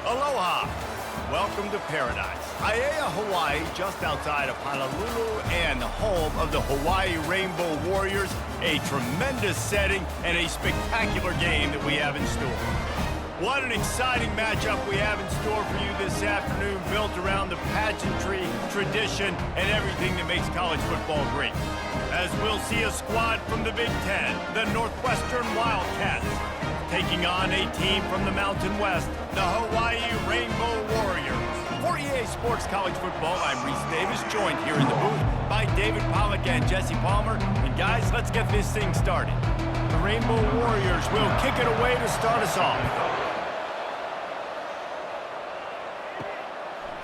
Aloha! Welcome to paradise. Aiea, Hawaii, just outside of Honolulu and the home of the Hawaii Rainbow Warriors. A tremendous setting and a spectacular game that we have in store. What an exciting matchup we have in store for you this afternoon, built around the pageantry, tradition, and everything that makes college football great. As we'll see a squad from the Big Ten, the Northwestern Wildcats, taking on a team from the Mountain West, the Hawaii Rainbow Warriors. For EA Sports College Football, I'm Reese Davis, joined here in the booth by David Pollack and Jesse Palmer. And guys, let's get this thing started. The Rainbow Warriors will kick it away to start us off.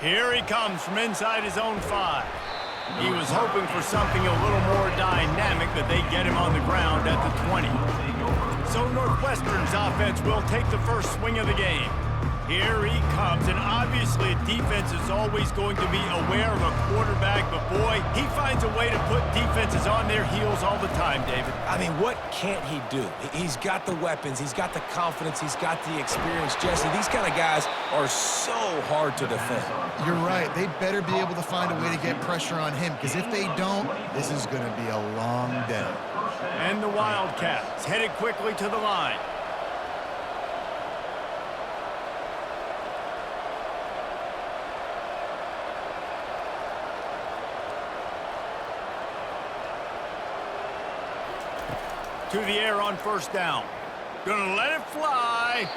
Here he comes from inside his own 5. He was hoping for something a little more dynamic, but they get him on the ground at the 20. So Northwestern's offense will take the first swing of the game. Here he comes, and obviously defense is always going to be aware of a quarterback, but boy, he finds a way to put defenses on their heels all the time, David. I mean, what can't he do? He's got the weapons, he's got the confidence, he's got the experience. Jesse, these kind of guys are so hard to defend. You're right. They better be able to find a way to get pressure on him, because if they don't, this is going to be a long day. And the Wildcats headed quickly to the line. To the air on first down. Gonna let it fly.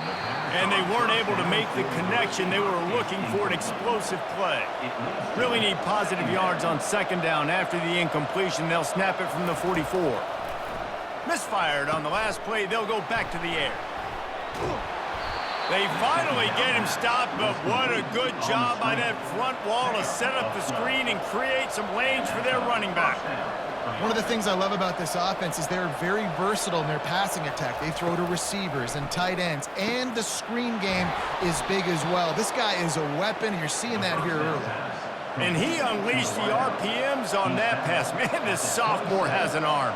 And they weren't able to make the connection. They were looking for an explosive play. Really need positive yards on second down. After the incompletion, they'll snap it from the 44. Misfired on the last play. They'll go back to the air. They finally get him stopped, but what a good job by that front wall to set up the screen and create some lanes for their running back. One of the things I love about this offense is they're very versatile in their passing attack. They throw to receivers and tight ends, and the screen game is big as well. This guy is a weapon, and you're seeing that here early. And he unleashed the RPMs on that pass. Man, this sophomore has an arm.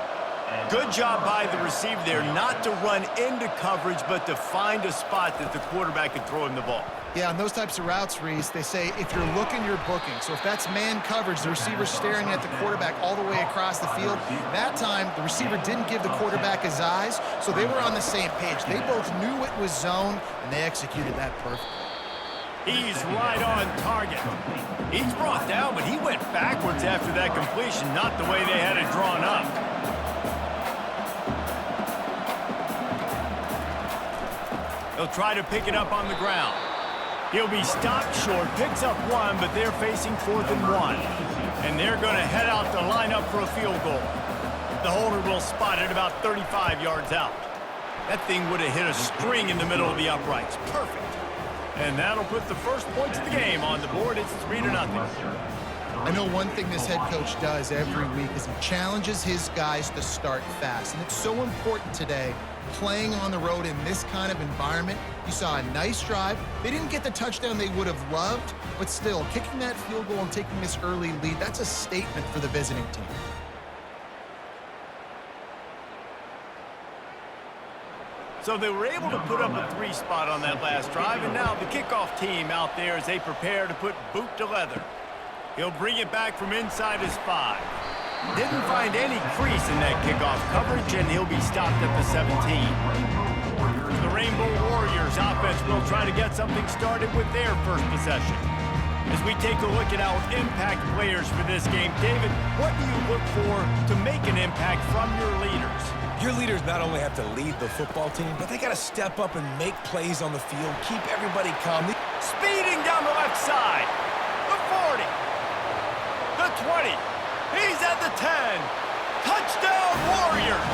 Good job by the receiver there, not to run into coverage, but to find a spot that the quarterback could throw him the ball. Yeah, on those types of routes, Reese, they say if you're looking, you're booking. So if that's man coverage, the receiver's staring at the quarterback all the way across the field. That time, the receiver didn't give the quarterback his eyes, so they were on the same page. They both knew it was zone, and they executed that perfectly. He's right on target. He's brought down, but he went backwards after that completion, not the way they had it drawn up. He'll try to pick it up on the ground. He'll be stopped short, picks up 1, but they're facing 4th and 1. And they're going to head out to line up for a field goal. The holder will spot it about 35 yards out. That thing would have hit a string in the middle of the uprights. Perfect. And that'll put the first points of the game on the board. It's 3-0. I know one thing this head coach does every week is he challenges his guys to start fast. And it's so important today, playing on the road in this kind of environment. You saw a nice drive. They didn't get the touchdown they would have loved, but still, kicking that field goal and taking this early lead, that's a statement for the visiting team. So they were able to put up a 3 spot on that last drive, and now the kickoff team out there as they prepare to put boot to leather. He'll bring it back from inside his 5. Didn't find any crease in that kickoff coverage, and he'll be stopped at the 17. The Rainbow Warriors offense will try to get something started with their first possession. As we take a look at our impact players for this game, David, what do you look for to make an impact from your leaders? Your leaders not only have to lead the football team, but they got to step up and make plays on the field, keep everybody calm. Speeding down the left side, the 40, the 20, he's at the 10. Touchdown Warriors!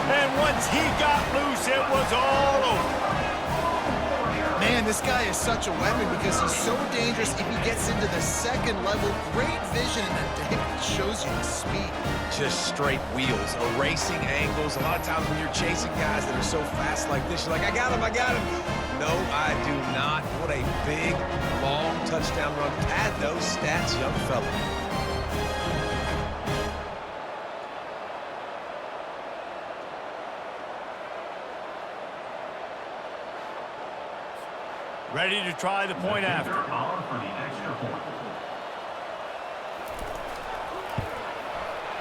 And once he got loose, it was all over. Man, this guy is such a weapon because he's so dangerous if he gets into the second level. Great vision, and it shows you the speed. Just straight wheels, erasing angles. A lot of times when you're chasing guys that are so fast like this, you're like, I got him, I got him. No, I do not. What on a big, long touchdown run. Pad those stats, young fella. Ready to try the point after.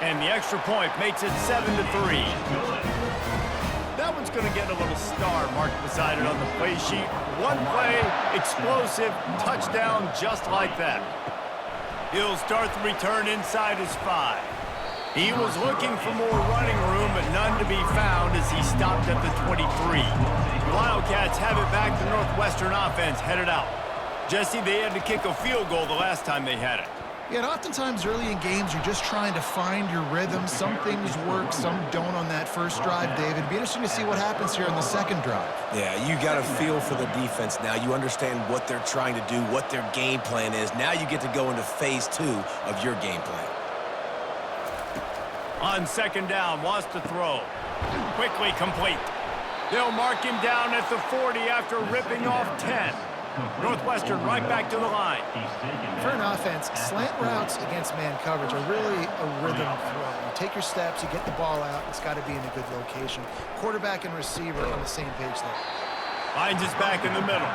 And the extra point makes it 7-3. That one's going to get a little star marked beside it on the play sheet. One play, explosive, touchdown just like that. He'll start the return inside his 5. He was looking for more running room, but none to be found as he stopped at the 23. The Wildcats have it back to Northwestern offense headed out. Jesse, they had to kick a field goal the last time they had it. Yeah, and oftentimes early in games, you're just trying to find your rhythm. Some things work, some don't on that first drive, David. It'd be interesting to see what happens here on the second drive. Yeah, you got a feel for the defense now. You understand what they're trying to do, what their game plan is. Now you get to go into phase 2 of your game plan. On second down, wants to throw. Quickly complete. They'll mark him down at the 40 after ripping off 10. Northwestern right back to the line. For an offense, slant routes against man coverage are really a rhythm throw. You take your steps, you get the ball out, it's got to be in a good location. Quarterback and receiver on the same page there. Finds his back in the middle.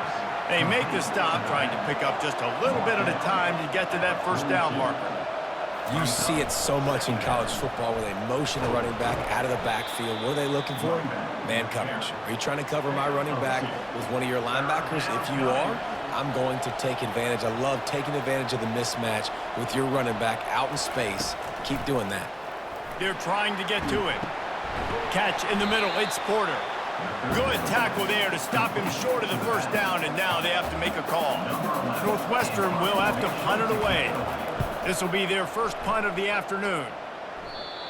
They make the stop, trying to pick up just a little bit at a time to get to that first down marker. You see it so much in college football where they motion a running back out of the backfield. What are they looking for? Man coverage. Are you trying to cover my running back with one of your linebackers? If you are, I'm going to take advantage. I love taking advantage of the mismatch with your running back out in space. Keep doing that. They're trying to get to it. Catch in the middle. It's Porter. Good tackle there to stop him short of the first down, and now they have to make a call. Northwestern will have to punt it away. This will be their first punt of the afternoon.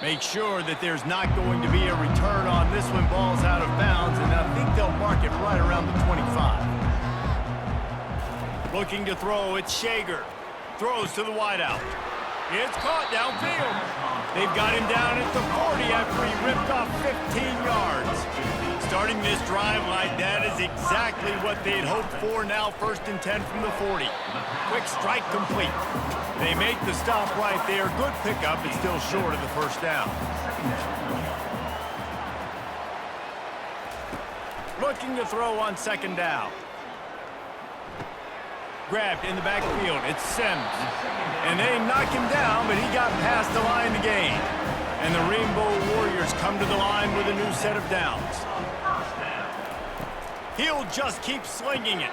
Make sure that there's not going to be a return on this when ball's out of bounds, and I think they'll mark it right around the 25. Looking to throw, it's Shager. Throws to the wideout. It's caught downfield. They've got him down at the 40 after he ripped off 15 yards. Starting this drive like that is exactly what they'd hoped for. Now 1st and 10 from the 40. Quick strike complete. They make the stop right there. Good pickup, but still short of the first down. Looking to throw on second down. Grabbed in the backfield. It's Sims. And they knock him down, but he got past the line to gain. And the Rainbow Warriors come to the line with a new set of downs. He'll just keep slinging it.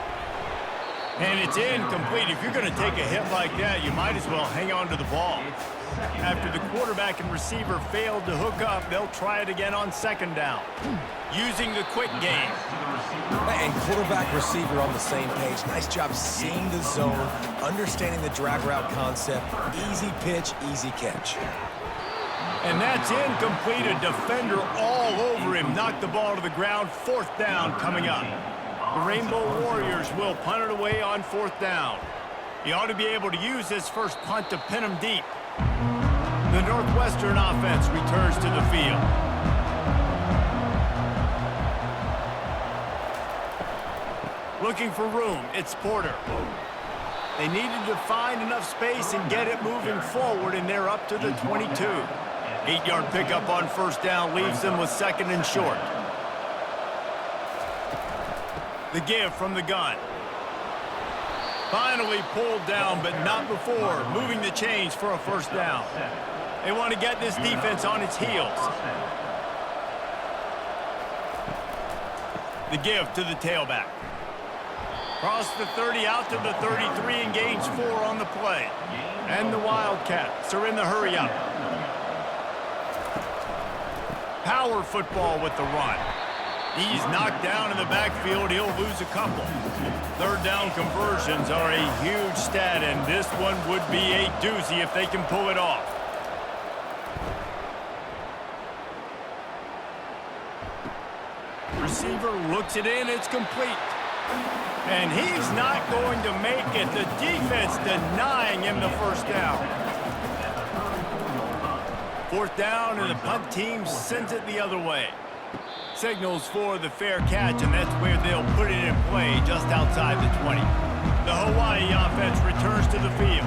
And it's incomplete. If you're going to take a hit like that, you might as well hang on to the ball. After the quarterback and receiver failed to hook up, they'll try it again on second down. Using the quick game. And quarterback receiver on the same page. Nice job seeing the zone, understanding the drag route concept. Easy pitch, easy catch. And that's incomplete. A defender all over him. Knocked the ball to the ground. 4th down coming up. The Rainbow Warriors will punt it away on 4th down. He ought to be able to use his first punt to pin him deep. The Northwestern offense returns to the field. Looking for room, it's Porter. They needed to find enough space and get it moving forward, and they're up to the 22. 8-yard pickup on 1st down leaves them with 2nd and short. The give from the gun. Finally pulled down, but not before. Moving the chains for a 1st down. They want to get this defense on its heels. The give to the tailback. Cross the 30 out to the 33 and gains 4 on the play. And the Wildcats are in the hurry up. Power football with the run. He's knocked down in the backfield. He'll lose a couple. 3rd down conversions are a huge stat, and this one would be a doozy if they can pull it off. Receiver looks it in. It's complete. And he's not going to make it. The defense denying him the 1st down. 4th down, and the punt team sends it the other way. signals for the fair catch, and that's where they'll put it in play just outside the 20. The Hawaii offense returns to the field.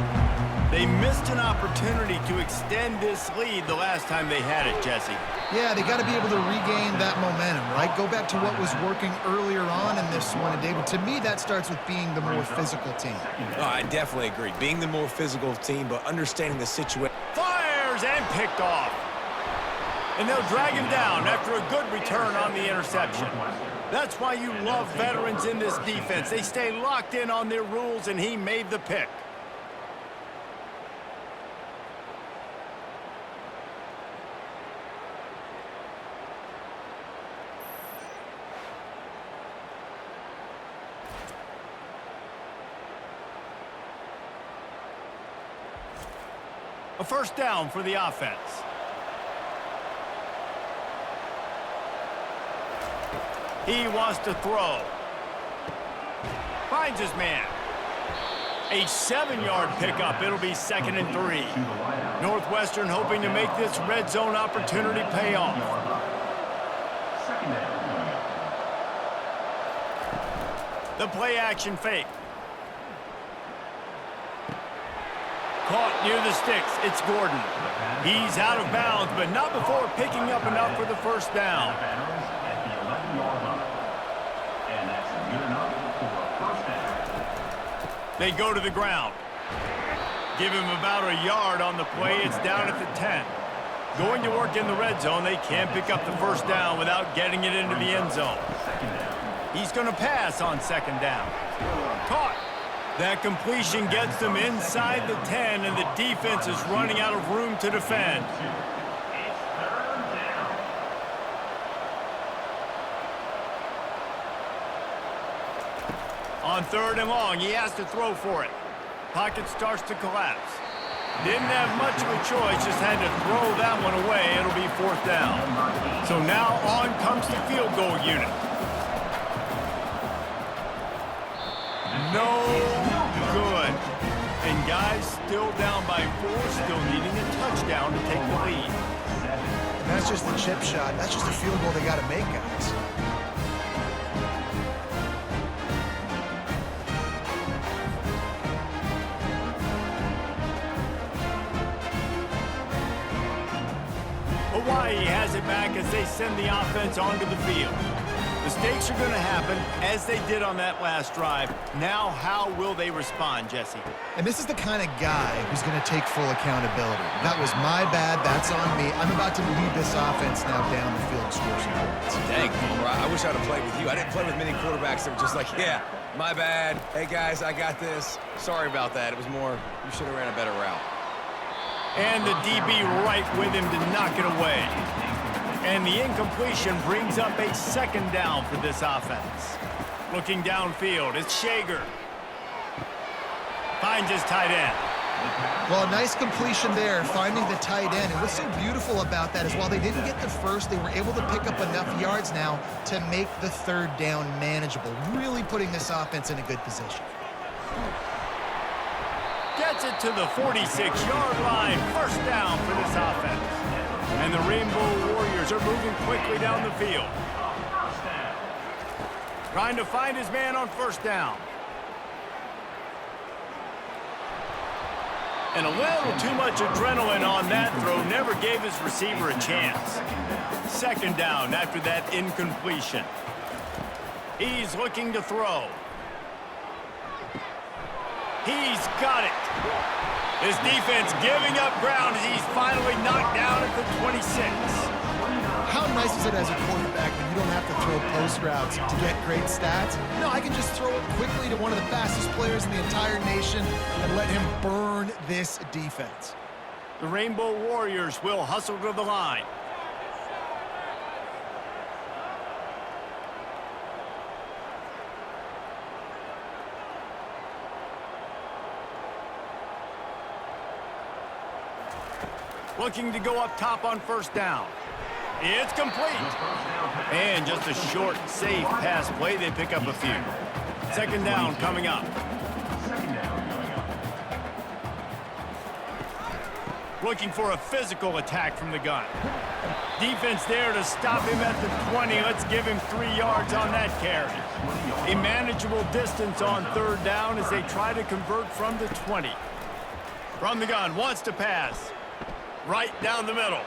They missed an opportunity to extend this lead the last time they had it, Jesse. Yeah, they got to be able to regain that momentum, right? Go back to what was working earlier on in this one. And, David, to me, that starts with being the more physical team. Oh, I definitely agree. Being the more physical team, but understanding the situation. Fires and picked off. And they'll drag him down after a good return on the interception. That's why you love veterans in this defense. They stay locked in on their rules, and he made the pick. A first down for the offense. He wants to throw. Finds his man. A 7-yard pickup. It'll be 2nd and 3. Northwestern hoping to make this red zone opportunity pay off. The play action fake. Caught near the sticks. It's Gordon. He's out of bounds, but not before picking up enough for the first down. They go to the ground. Give him about a yard on the play. It's down at the 10. Going to work in the red zone. They can't pick up the first down without getting it into the end zone. He's going to pass on 2nd down. Caught. That completion gets them inside the 10, and the defense is running out of room to defend. On 3rd and long, he has to throw for it. Pocket starts to collapse. Didn't have much of a choice, just had to throw that one away. It'll be 4th down. So now on comes the field goal unit. No good. And guys still down by 4, still needing a touchdown to take the lead. And that's just the chip shot. That's just a field goal they got to make, guys. Hawaii has it back as they send the offense onto the field. Mistakes are going to happen, as they did on that last drive. Now, how will they respond, Jesse? And this is the kind of guy who's going to take full accountability. That was my bad. That's on me. I'm about to lead this offense now down the field and score some points. Dang, I wish I'd have played with you. I didn't play with many quarterbacks that were just like, yeah, my bad. Hey, guys, I got this. Sorry about that. It was more, you should have ran a better route. And the DB right with him to knock it away. And the incompletion brings up a 2nd down for this offense. Looking downfield, it's Shager. Finds his tight end. Well, a nice completion there, finding the tight end. And what's so beautiful about that is while they didn't get the first, they were able to pick up enough yards now to make the 3rd down manageable, really putting this offense in a good position. Gets it to the 46-yard line. First down for this offense. And the Rainbow Warriors are moving quickly down the field. Trying to find his man on 1st down. And a little too much adrenaline on that throw. Never gave his receiver a chance. 2nd down after that incompletion. He's looking to throw. He's got it. His defense giving up ground as he's finally knocked down at the 26. How nice is it as a quarterback when you don't have to throw post routes to get great stats? No, I can just throw it quickly to one of the fastest players in the entire nation and let him burn this defense. The Rainbow Warriors will hustle to the line. Looking to go up top on 1st down. It's complete. And just a short, safe pass play. They pick up a few. 2nd down coming up. Looking for a physical attack from the gun. Defense there to stop him at the 20. Let's give him 3 yards on that carry. A manageable distance on third down as they try to convert from the 20. From the gun, wants to pass. Right down the middle.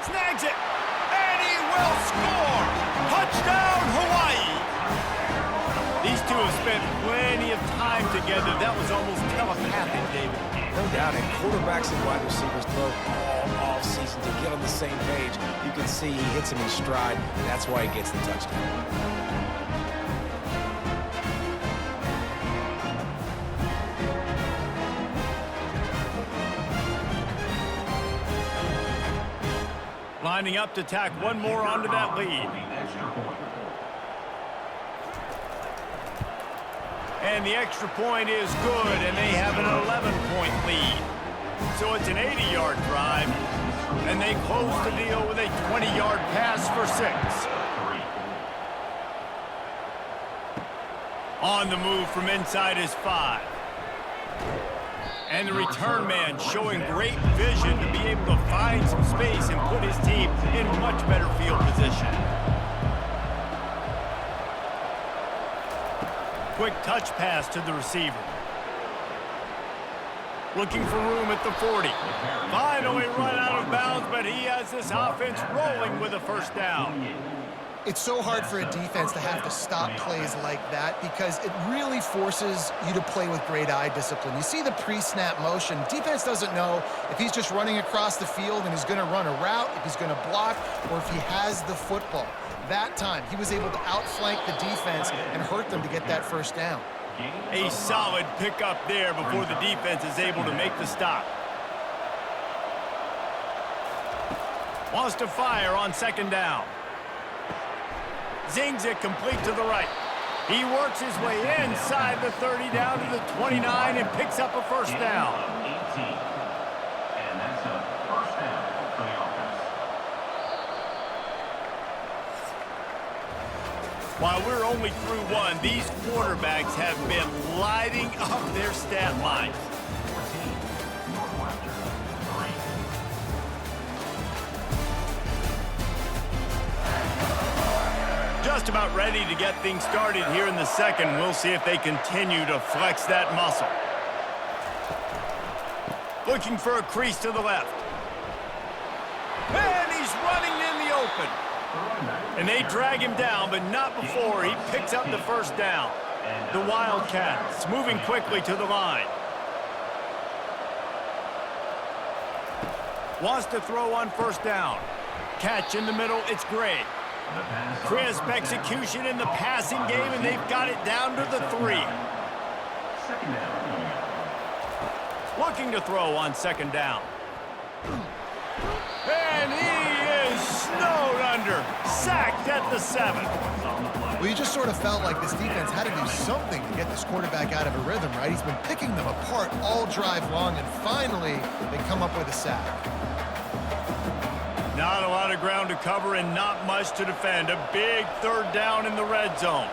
Snags it, and he will score! Touchdown, Hawaii! These two have spent plenty of time together. That was almost telepathic, David. No doubt, and quarterbacks and wide receivers throw all offseason to get on the same page. You can see he hits him in stride, and that's why he gets the touchdown. Lining up to tack one more onto that lead. And the extra point is good, and they have an 11-point lead. So it's an 80-yard drive, and they close the deal with a 20-yard pass for 6. On the move from inside his 5. And the return man showing great vision to be able to find some space and put his team in much better field position. Quick touch pass to the receiver. Looking for room at the 40. Finally run out of bounds, but he has this offense rolling with a first down. It's so hard for a defense to have to stop plays like that because it really forces you to play with great eye discipline. You see the pre-snap motion. Defense doesn't know if he's just running across the field and he's going to run a route, if he's going to block, or if he has the football. That time, he was able to outflank the defense and hurt them to get that first down. A solid pickup there before the defense is able to make the stop. Wants to fire on second down. Zings it complete to the right. He works his way inside the 30 down to the 29 and picks up a first down. And that's a first down for the offense. While we're only through one, these quarterbacks have been lighting up their stat lines. 14, Northwestern, 3. Just about ready to get things started here in the second. We'll see if they continue to flex that muscle. Looking for a crease to the left. And he's running in the open. And they drag him down, but not before he picks up the first down. The Wildcats moving quickly to the line. Wants to throw on first down. Catch in the middle, it's Gray. Crisp execution in the passing game, and they've got it down to the 3. Second down. Looking to throw on second down. And he is snowed under. Sacked at the 7. Well, you just sort of felt like this defense had to do something to get this quarterback out of a rhythm, right? He's been picking them apart all drive long, and finally they come up with a sack. Not a lot of ground to cover and not much to defend. A big third down in the red zone.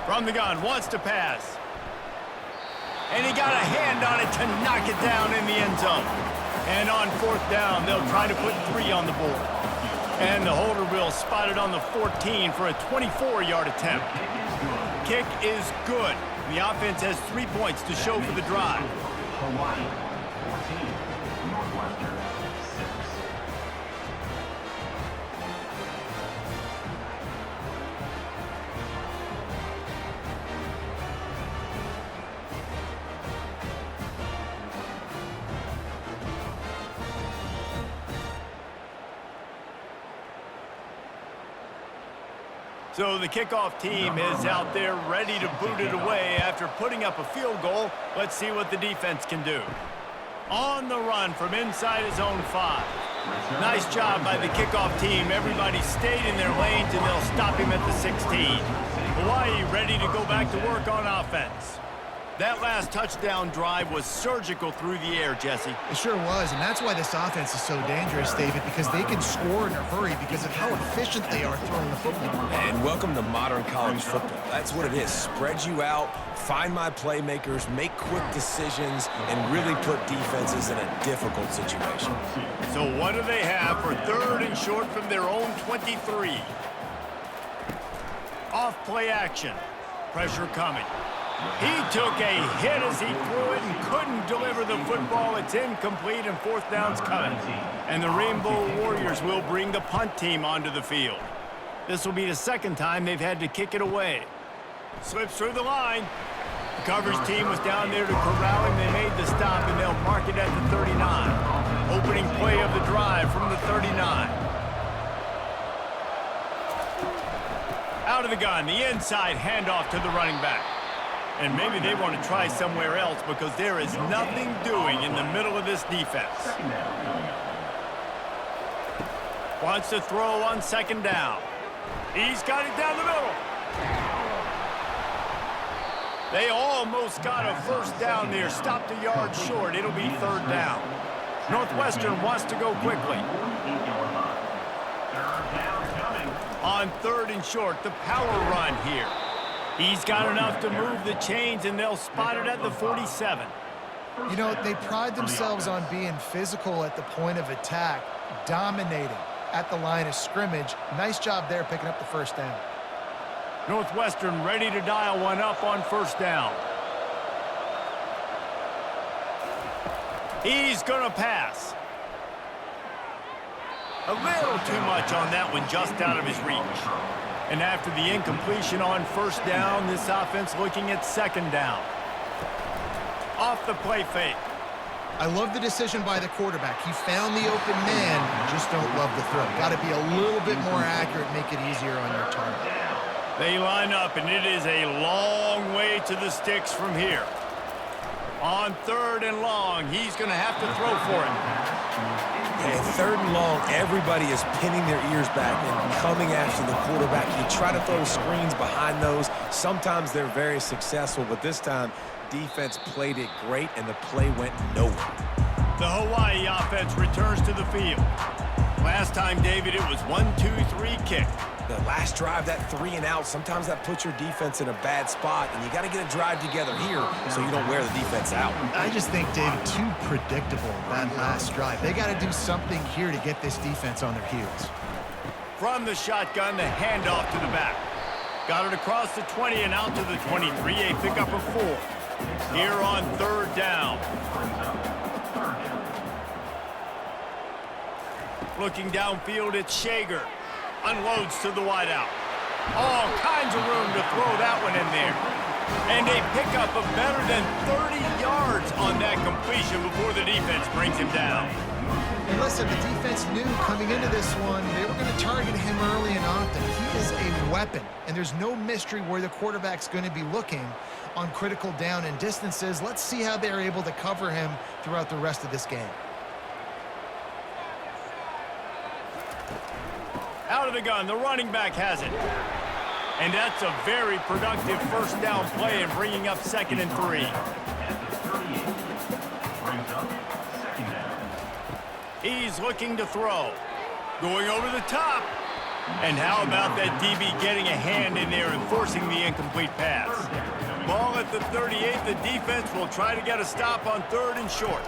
From the gun, wants to pass. And he got a hand on it to knock it down in the end zone. And on fourth down, they'll try to put 3 on the board. And the holder will spot it on the 14 for a 24-yard attempt. Kick is good. The offense has 3 points to show for the drive. Hawaii, 14, Northwestern, 6. So the kickoff team is out there ready to boot it away after putting up a field goal. Let's see what the defense can do. On the run from inside his own 5. Nice job by the kickoff team. Everybody stayed in their lanes, and they'll stop him at the 16. Hawaii ready to go back to work on offense. That last touchdown drive was surgical through the air, Jesse. It sure was, and that's why this offense is so dangerous, David, because they can score in a hurry because of how efficient they are throwing the football. And welcome to modern college football. That's what it is. Spread you out, find my playmakers, make quick decisions, and really put defenses in a difficult situation. So what do they have for 3rd and short from their own 23? Off play action. Pressure coming. He took a hit as he threw it and couldn't deliver the football. It's incomplete and 4th down's coming. And the Rainbow Warriors will bring the punt team onto the field. This will be the 2nd time they've had to kick it away. Slips through the line. The coverage team was down there to corral him. They made the stop and they'll mark it at the 39. Opening play of the drive from the 39. Out of the gun, the inside handoff to the running back. And maybe they want to try somewhere else because there is nothing doing in the middle of this defense. Wants to throw on 2nd down. He's got it down the middle. They almost got a 1st down there. Stopped a yard short. It'll be 3rd down. Northwestern wants to go quickly. On 3rd and short, the power run here. He's got enough to move the chains, and they'll spot it at the 47. You know, they pride themselves on being physical at the point of attack, dominating at the line of scrimmage. Nice job there picking up the 1st down. Northwestern ready to dial one up on 1st down. He's going to pass. A little too much on that one, just out of his reach. And after the incompletion on 1st down, this offense looking at 2nd down. Off the play fake. I love the decision by the quarterback. He found the open man, just don't love the throw. Got to be a little bit more accurate, make it easier on your target. They line up, and it is a long way to the sticks from here. On 3rd and long, he's going to have to throw for it. And 3rd and long, everybody is pinning their ears back and coming after the quarterback. You try to throw screens behind those. Sometimes they're very successful, but this time, defense played it great, and the play went nowhere. The Hawaii offense returns to the field. Last time, David, it was 1-2-3 kick. The last drive, that 3 and out, sometimes that puts your defense in a bad spot, and you got to get a drive together here so you don't wear the defense out. I just think, David, too predictable, that last drive. They got to do something here to get this defense on their heels. From the shotgun, the handoff to the back. Got it across the 20 and out to the 23, a pickup of 4. Here on 3rd down. Looking downfield, it's Shager. Unloads to the wideout. All kinds of room to throw that one in there. And a pickup of better than 30 yards on that completion before the defense brings him down. And listen, the defense knew coming into this one, they were going to target him early and often. He is a weapon, and there's no mystery where the quarterback's going to be looking on critical down and distances. Let's see how they're able to cover him throughout the rest of this game. Out of the gun, the running back has it. And that's a very productive 1st down play and bringing up 2nd and 3. He's looking to throw. Going over the top. And how about that DB getting a hand in there and forcing the incomplete pass? Ball at the 38. The defense will try to get a stop on 3rd and short.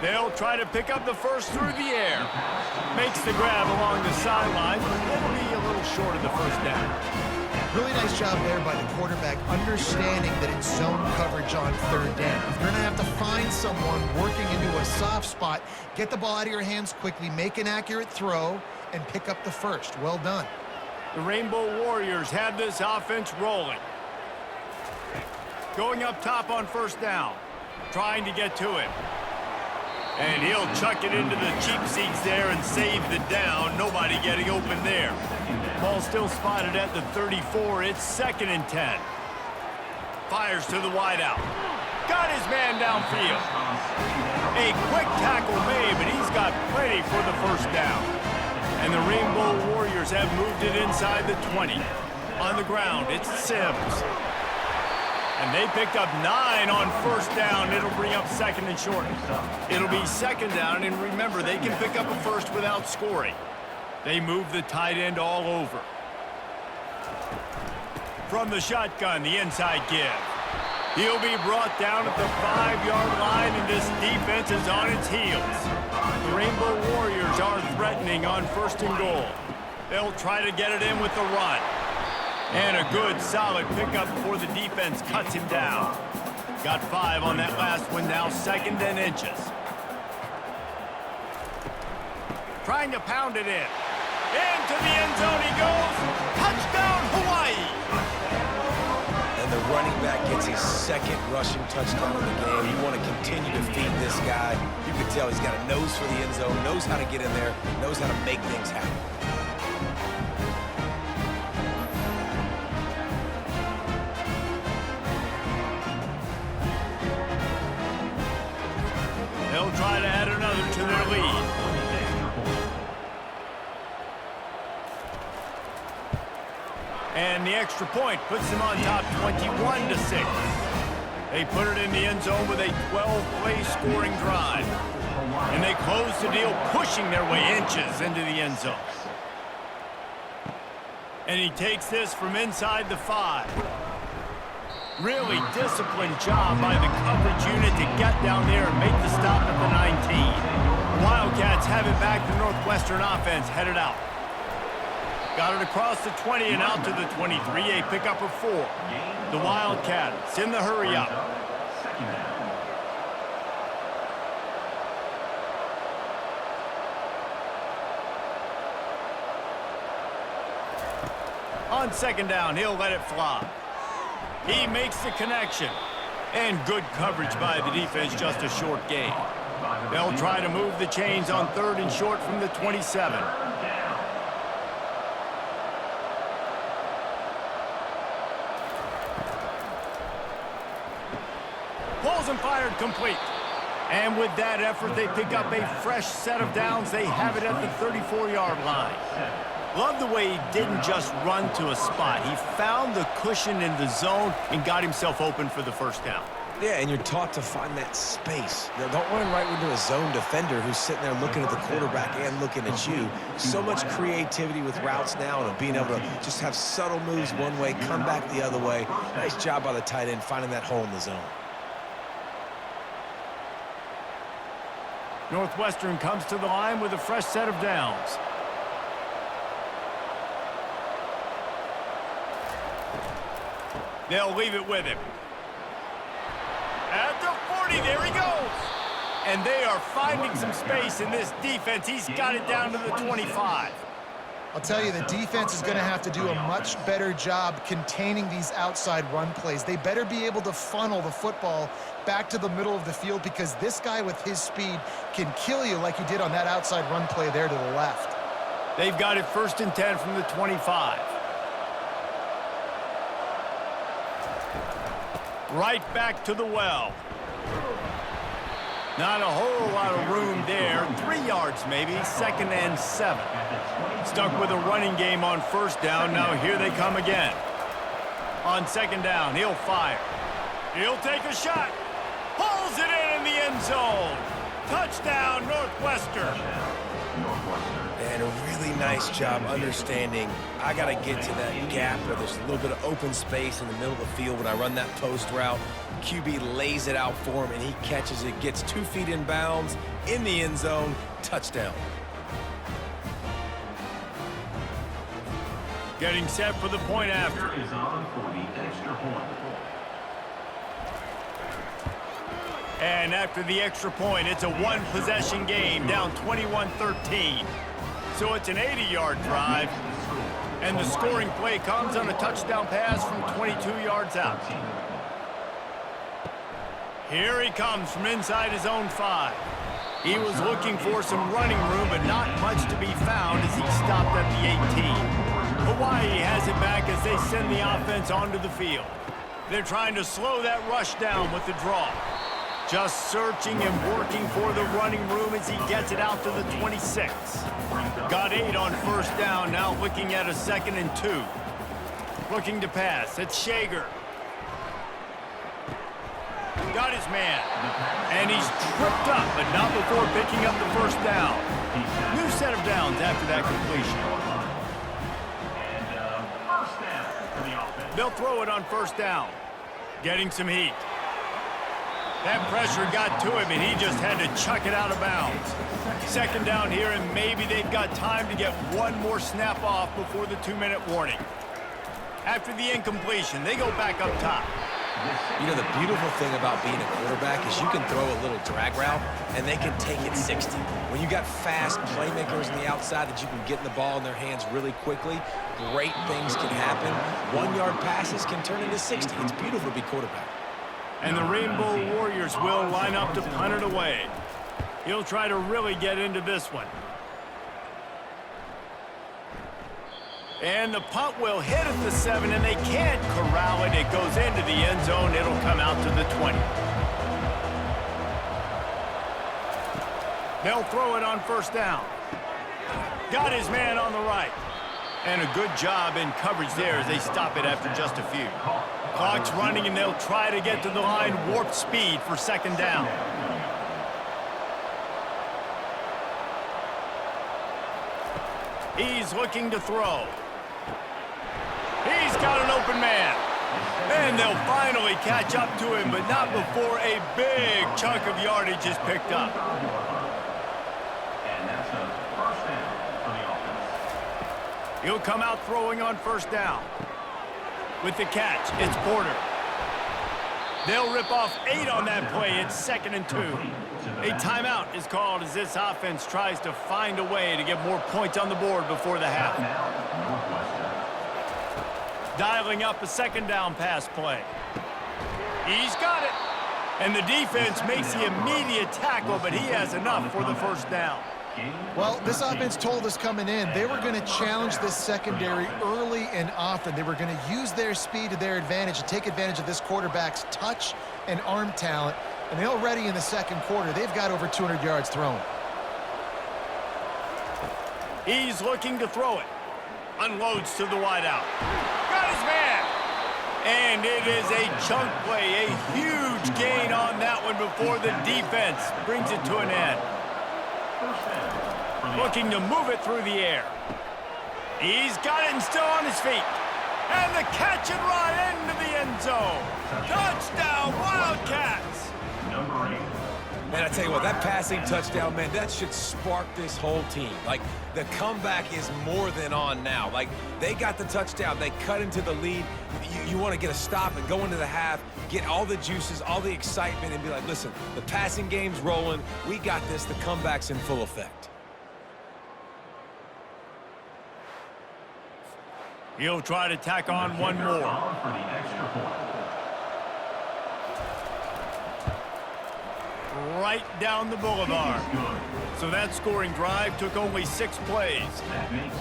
They'll try to pick up the 1st through the air. Makes the grab along the sideline, but it'll be a little short of the 1st down. Really nice job there by the quarterback, understanding that it's zone coverage on 3rd down. If you're going to have to find someone working into a soft spot, get the ball out of your hands quickly, make an accurate throw, and pick up the 1st. Well done. The Rainbow Warriors have this offense rolling. Going up top on 1st down, trying to get to him. And he'll chuck it into the cheap seats there and save the down. Nobody getting open there. Ball still spotted at the 34. It's 2nd and 10. Fires to the wideout. Got his man downfield. A quick tackle made, but he's got plenty for the 1st down. And the Rainbow Warriors have moved it inside the 20. On the ground, it's Sims. And they picked up 9 on first down. It'll bring up second and short. It'll be second down, and remember, they can pick up a first without scoring. They move the tight end all over. From the shotgun, the inside give. He'll be brought down at the 5-yard line, and this defense is on its heels. The Rainbow Warriors are threatening on first and goal. They'll try to get it in with the run. And a good, solid pickup before the defense cuts him down. Got 5 on that last one, now second and inches. Trying to pound it in. Into the end zone he goes. Touchdown, Hawaii! And the running back gets his second rushing touchdown of the game. You want to continue to feed this guy. You can tell he's got a nose for the end zone, knows how to get in there, knows how to make things happen. They'll try to add another to their lead. And the extra point puts them on top 21-6. They put it in the end zone with a 12-play scoring drive. And they close the deal, pushing their way inches into the end zone. And he takes this from inside the 5. Really disciplined job by the coverage unit to get down there and make the stop at the 19. The Wildcats have it back. The Northwestern offense headed out. Got it across the 20 and out to the 23, a pickup of 4. The Wildcats in the hurry up. On second down, he'll let it fly. He makes the connection. And good coverage by the defense, just a short gain. They'll try to move the chains on third and short from the 27. Pulls and fired complete. And with that effort, they pick up a fresh set of downs. They have it at the 34-yard line. Love the way he didn't just run to a spot. He found the cushion in the zone and got himself open for the first down. Yeah, and you're taught to find that space. Now, don't run right into a zone defender who's sitting there looking at the quarterback and looking at you. So much creativity with routes now and being able to just have subtle moves one way, come back the other way. Nice job by the tight end finding that hole in the zone. Northwestern comes to the line with a fresh set of downs. They'll leave it with him. At the 40, there he goes. And they are finding some space in this defense. He's got it down to the 25. I'll tell you, the defense is going to have to do a much better job containing these outside run plays. They better be able to funnel the football back to the middle of the field because this guy with his speed can kill you like he did on that outside run play there to the left. They've got it first and 10 from the 25. Right back to the well. Not a whole lot of room there. 3 yards maybe, second and 7. Stuck with a running game on first down. Now here they come again. On second down, he'll fire. He'll take a shot. Pulls it in the end zone. Touchdown, Northwestern. And a really nice job understanding I got to get to that gap where there's a little bit of open space in the middle of the field when I run that post route. QB lays it out for him, and he catches it, gets 2 feet in bounds, in the end zone, touchdown. Getting set for the point after. Is on for the extra point. And after the extra point, it's a one-possession game, down 21-13. So it's an 80-yard drive, and the scoring play comes on a touchdown pass from 22 yards out. Here he comes from inside his own 5. He was looking for some running room, but not much to be found as he stopped at the 18. Hawaii has it back as they send the offense onto the field. They're trying to slow that rush down with the draw. Just searching and working for the running room as he gets it out to the 26. Got 8 on first down, now looking at a second and 2. Looking to pass, it's Shager. Got his man. And he's tripped up, but not before picking up the first down. New set of downs after that completion. And first down for the offense. They'll throw it on first down. Getting some heat. That pressure got to him, and he just had to chuck it out of bounds. Second down here, and maybe they've got time to get one more snap off before the 2-minute warning. After the incompletion, they go back up top. You know, the beautiful thing about being a quarterback is you can throw a little drag route, and they can take it 60. When you got fast playmakers on the outside that you can get the ball in their hands really quickly, great things can happen. 1-yard passes can turn into 60. It's beautiful to be quarterback. And the Rainbow Warriors will line up to punt it away. He'll try to really get into this one. And the punt will hit at the 7, and they can't corral it. It goes into the end zone. It'll come out to the 20. They'll throw it on first down. Got his man on the right. And a good job in coverage there as they stop it after just a few. Clock's running, and they'll try to get to the line warp speed for second down. He's looking to throw. He's got an open man. And they'll finally catch up to him, but not before a big chunk of yardage is picked up. And that's a first down for the offense. He'll come out throwing on first down. With the catch, it's Porter. They'll rip off 8 on that play. It's 2nd and 2. A timeout is called as this offense tries to find a way to get more points on the board before the half. Dialing up a second down pass play. He's got it. And the defense makes the immediate tackle, but he has enough for the first down. Well, this offense told us coming in they were going to challenge this secondary early and often. They were going to use their speed to their advantage and take advantage of this quarterback's touch and arm talent. And already in the second quarter, they've got over 200 yards thrown. He's looking to throw it. Unloads to the wideout. Got his man. And it is a chunk play, a huge gain on that one before the defense brings it to an end. Looking to move it through the air. He's got it and still on his feet. And the catch and run into the end zone. Touchdown, Wildcats! Number 8. Man, I tell you what, that passing touchdown, man, that should spark this whole team. Like, the comeback is more than on now. Like, they got the touchdown. They cut into the lead. You want to get a stop and go into the half, get all the juices, all the excitement, and be like, listen, the passing game's rolling. We got this. The comeback's in full effect. He'll try to tack on one more. For the extra point. Right down the boulevard. So that scoring drive took only 6 plays.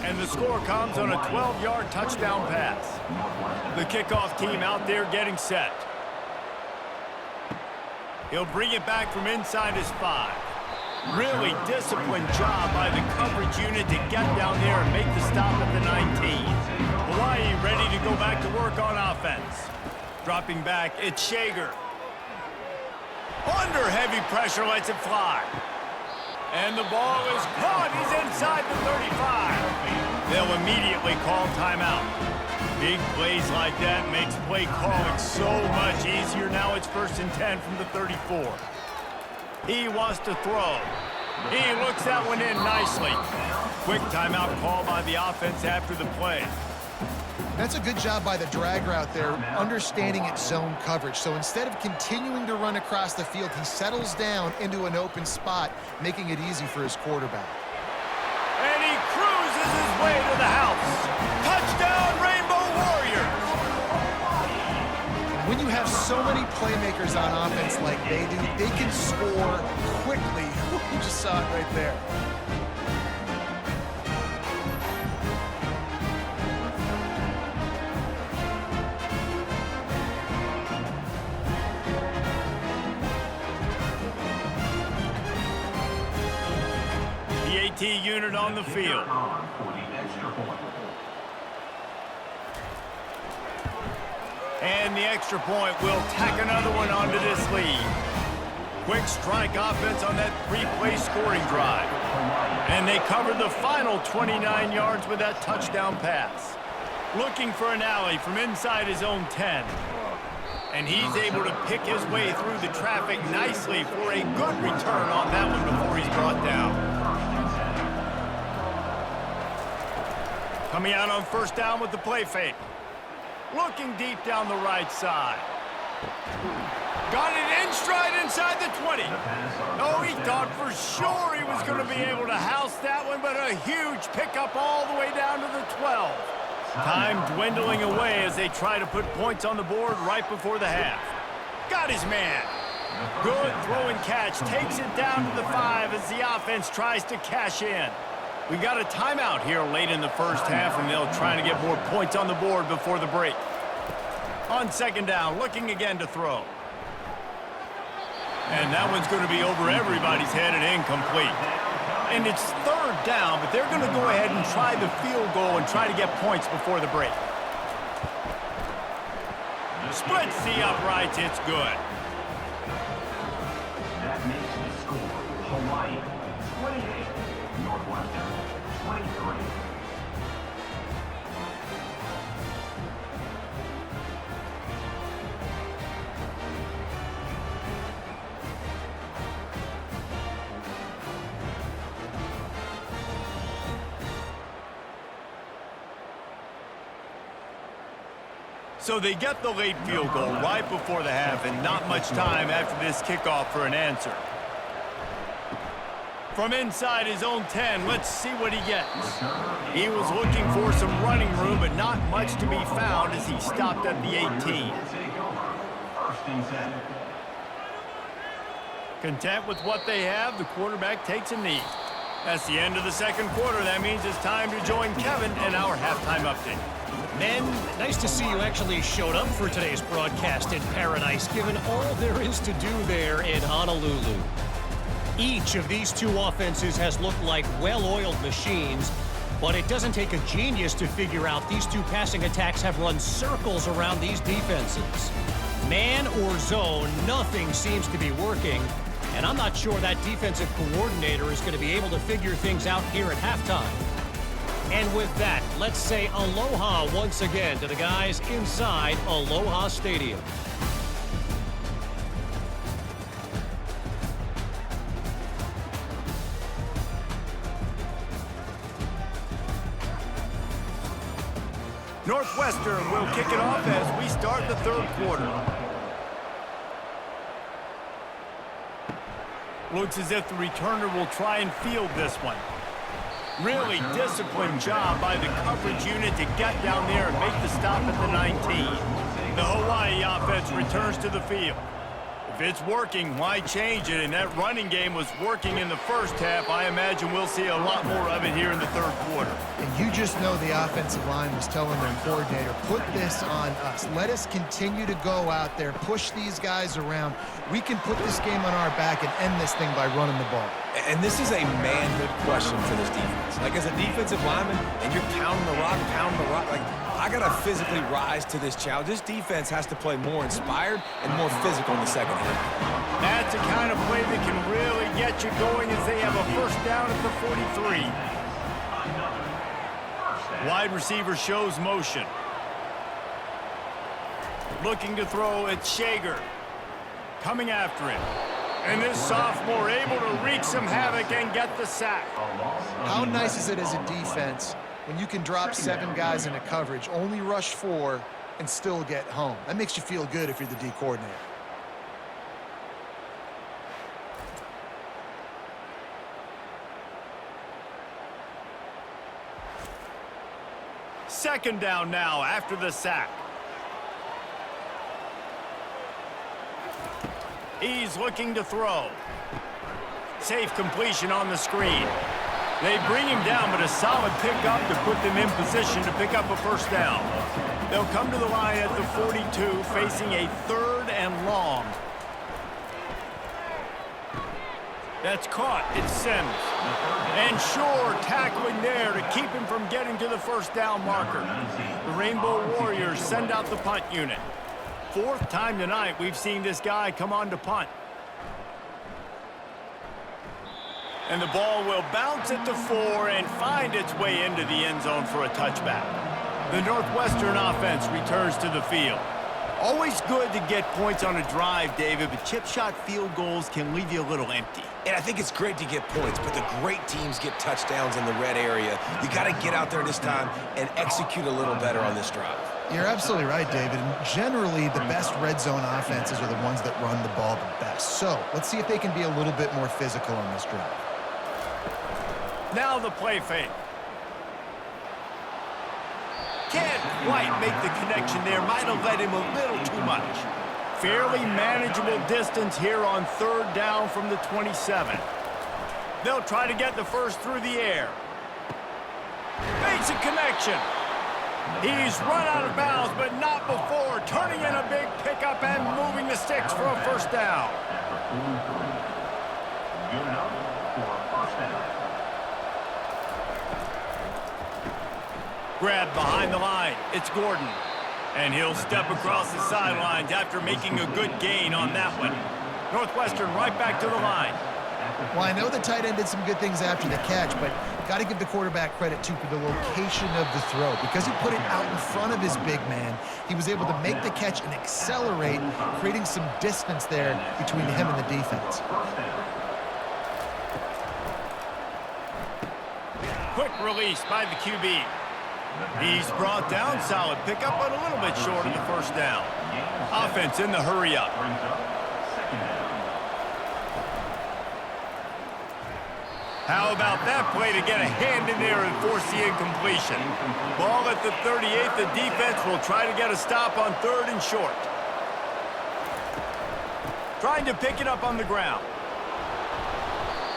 And the score comes on a 12-yard touchdown pass. The kickoff team out there getting set. He'll bring it back from inside his 5. Really disciplined job by the coverage unit to get down there and make the stop at the 19. Hawaii ready to go back to work on offense. Dropping back, it's Shager. Under heavy pressure, lets it fly. And the ball is caught. He's inside the 35. They'll immediately call timeout. Big plays like that makes play calling so much easier. Now it's 1st and 10 from the 34. He wants to throw. He looks that one in nicely. Quick timeout call by the offense after the play. That's a good job by the drag route there, understanding its zone coverage. So instead of continuing to run across the field, he settles down into an open spot, making it easy for his quarterback. And he cruises his way to the house. Touchdown, Rainbow Warriors! When you have so many playmakers on offense like they do, they can score quickly. You just saw it right there. The AT unit on the field. And the extra point will tack another one onto this lead. Quick strike offense on that three-play scoring drive. And they covered the final 29 yards with that touchdown pass. Looking for an alley from inside his own 10. And he's able to pick his way through the traffic nicely for a good return on that one before he's brought down. Coming out on first down with the play fake. Looking deep down the right side. Got it in stride inside the 20. Oh, he thought for sure he was going to be able to house that one, but a huge pickup all the way down to the 12. Time dwindling away as they try to put points on the board right before the half. Got his man. Good throw and catch. Takes it down to the 5 as the offense tries to cash in. We got a timeout here late in the first half, and they'll try to get more points on the board before the break. On second down, looking again to throw. And that one's going to be over everybody's head and incomplete. And it's third down, but they're going to go ahead and try the field goal and try to get points before the break. Splits the uprights, it's good. That makes the score Hawaii 28, Northwestern 23. So they get the late field goal right before the half, and not much time after this kickoff for an answer. From inside his own 10, let's see what he gets. He was looking for some running room, but not much to be found as he stopped at the 18. Content with what they have, the quarterback takes a knee. That's the end of the second quarter. That means it's time to join Kevin in our halftime update. Men, nice to see you actually showed up for today's broadcast in paradise, given all there is to do there in Honolulu. Each of these two offenses has looked like well-oiled machines, but it doesn't take a genius to figure out these two passing attacks have run circles around these defenses. Man or zone, nothing seems to be working, and I'm not sure that defensive coordinator is going to be able to figure things out here at halftime. And with that, let's say aloha once again to the guys inside Aloha Stadium. Northwestern will kick it off as we start the third quarter. Looks as if the returner will try and field this one. Really disciplined job by the coverage unit to get down there and make the stop at the 19. The Hawaii offense returns to the field. If it's working, why change it? And that running game was working in the first half. I imagine we'll see a lot more of it here in the third quarter. And you just know the offensive line was telling their coordinator, put this on us. Let us continue to go out there, push these guys around. We can put this game on our back and end this thing by running the ball. And this is a manhood question for this defense. Like, as a defensive lineman, and you're pounding the rock, like, I got to physically rise to this challenge. This defense has to play more inspired and more physical in the second half. That's the kind of play that can really get you going as they have a first down at the 43. Wide receiver shows motion. Looking to throw at Shager. Coming after him. And this sophomore able to wreak some havoc and get the sack. How nice is it as a defense when you can drop 7 guys into coverage, only rush 4, and still get home? That makes you feel good if you're the D coordinator. Second down now after the sack. He's looking to throw. Safe completion on the screen. They bring him down, but a solid pickup to put them in position to pick up a first down. They'll come to the line at the 42, facing a third and long. That's caught. It's Sims. And Shore tackling there to keep him from getting to the first down marker. The Rainbow Warriors send out the punt unit. fourth time tonight we've seen this guy come on to punt. And the ball will bounce at the 4 and find its way into the end zone for a touchback. The Northwestern offense returns to the field. Always good to get points on a drive, David, but chip shot field goals can leave you a little empty. And I think it's great to get points, but the great teams get touchdowns in the red area. You got to get out there this time and execute a little better on this drive. You're absolutely right, David. And generally, the best red zone offenses are the ones that run the ball the best. So let's see if they can be a little bit more physical on this drive. Now the play fake. Can't quite make the connection there. Might have led him a little too much. Fairly manageable distance here on 3rd down from the 27. They'll try to get the first through the air. Makes a connection. He's run out of bounds, but not before turning in a big pickup and moving the sticks for a first down. Good enough for a first down. Grab behind the line. It's Gordon. And he'll step across the sidelines after making a good gain on that one. Northwestern right back to the line. Well, I know the tight end did some good things after the catch, but got to give the quarterback credit, too, for the location of the throw. Because he put it out in front of his big man, he was able to make the catch and accelerate, creating some distance there between him and the defense. Quick release by the QB. He's brought down, solid pickup, but a little bit short of the first down. Offense in the hurry up. How about that play to get a hand in there and force the incompletion? Ball at the 38. The defense will try to get a stop on 3rd and short. Trying to pick it up on the ground.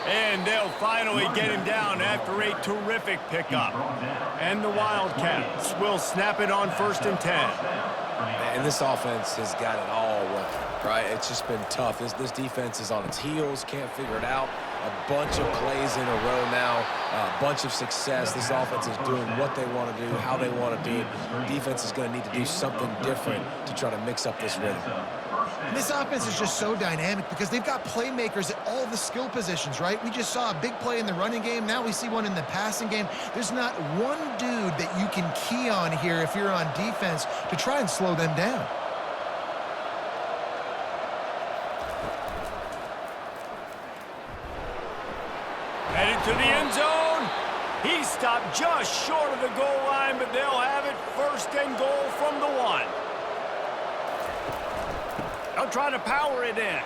And they'll finally get him down after a terrific pickup. And the Wildcats will snap it on 1st and 10. And this offense has got it all working, right? It's just been tough. This defense is on its heels, can't figure it out. A bunch of plays in a row now, a bunch of success. This offense is doing what they want to do, how they want to do it. Defense is going to need to do something different to try to mix up this rhythm. And this offense is just so dynamic because they've got playmakers at all the skill positions, right? We just saw a big play in the running game. Now we see one in the passing game. There's not one dude that you can key on here if you're on defense to try and slow them down. Headed to the end zone. He stopped just short of the goal line, but they'll have it 1st and goal from the 1. They'll try to power it in.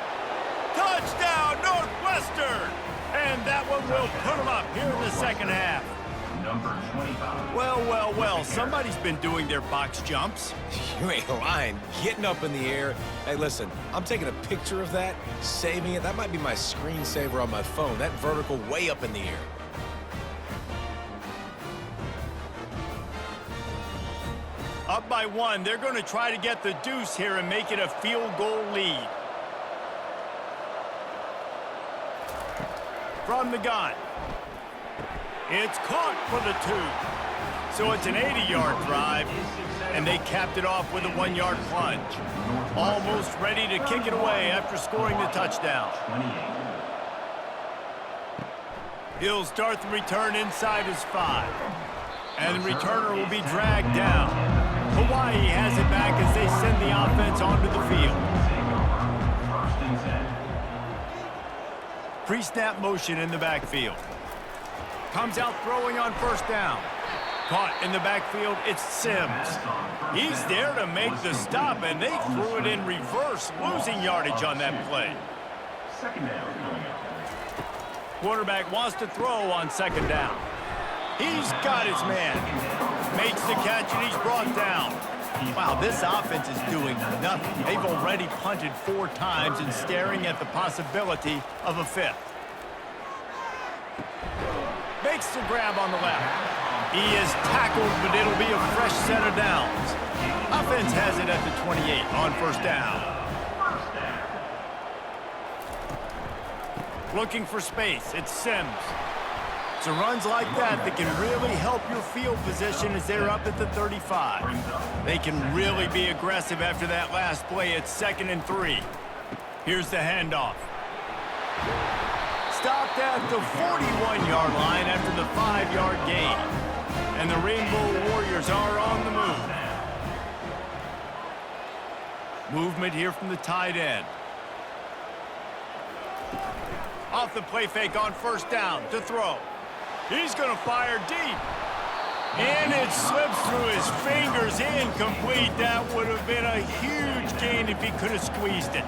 Touchdown, Northwestern! And that one will put them up here in the second half. Number 25. Well, somebody's been doing their box jumps. You ain't lying. Getting up in the air. Hey, listen, I'm taking a picture of that, saving it. That might be my screensaver on my phone. That vertical way up in the air. Up by 1, they're going to try to get the deuce here and make it a field goal lead. From the gun. It's caught for the 2. So it's an 80-yard drive, and they capped it off with a 1-yard plunge. Almost ready to kick it away after scoring the touchdown. He'll start the return inside his 5. And the returner will be dragged down. Hawaii has it back as they send the offense onto the field. Pre-snap motion in the backfield. Comes out throwing on 1st down. Caught in the backfield, it's Sims. He's there to make the stop, and they threw it in reverse, losing yardage on that play. Quarterback wants to throw on 2nd down. He's got his man. Makes the catch, and he's brought down. Wow, this offense is doing nothing. They've already punted 4 times and staring at the possibility of a 5th. Makes the grab on the left. He is tackled, but it'll be a fresh set of downs. Offense has it at the 28 on 1st down. Looking for space. It's Sims. It's the runs like that that can really help your field position as they're up at the 35. They can really be aggressive after that last play at 2nd and 3. Here's the handoff. Stopped at the 41-yard line after the 5-yard gain. And the Rainbow Warriors are on the move. Movement here from the tight end. Off the play fake on 1st down to throw. He's going to fire deep. And it slips through his fingers, incomplete. That would have been a huge gain if he could have squeezed it.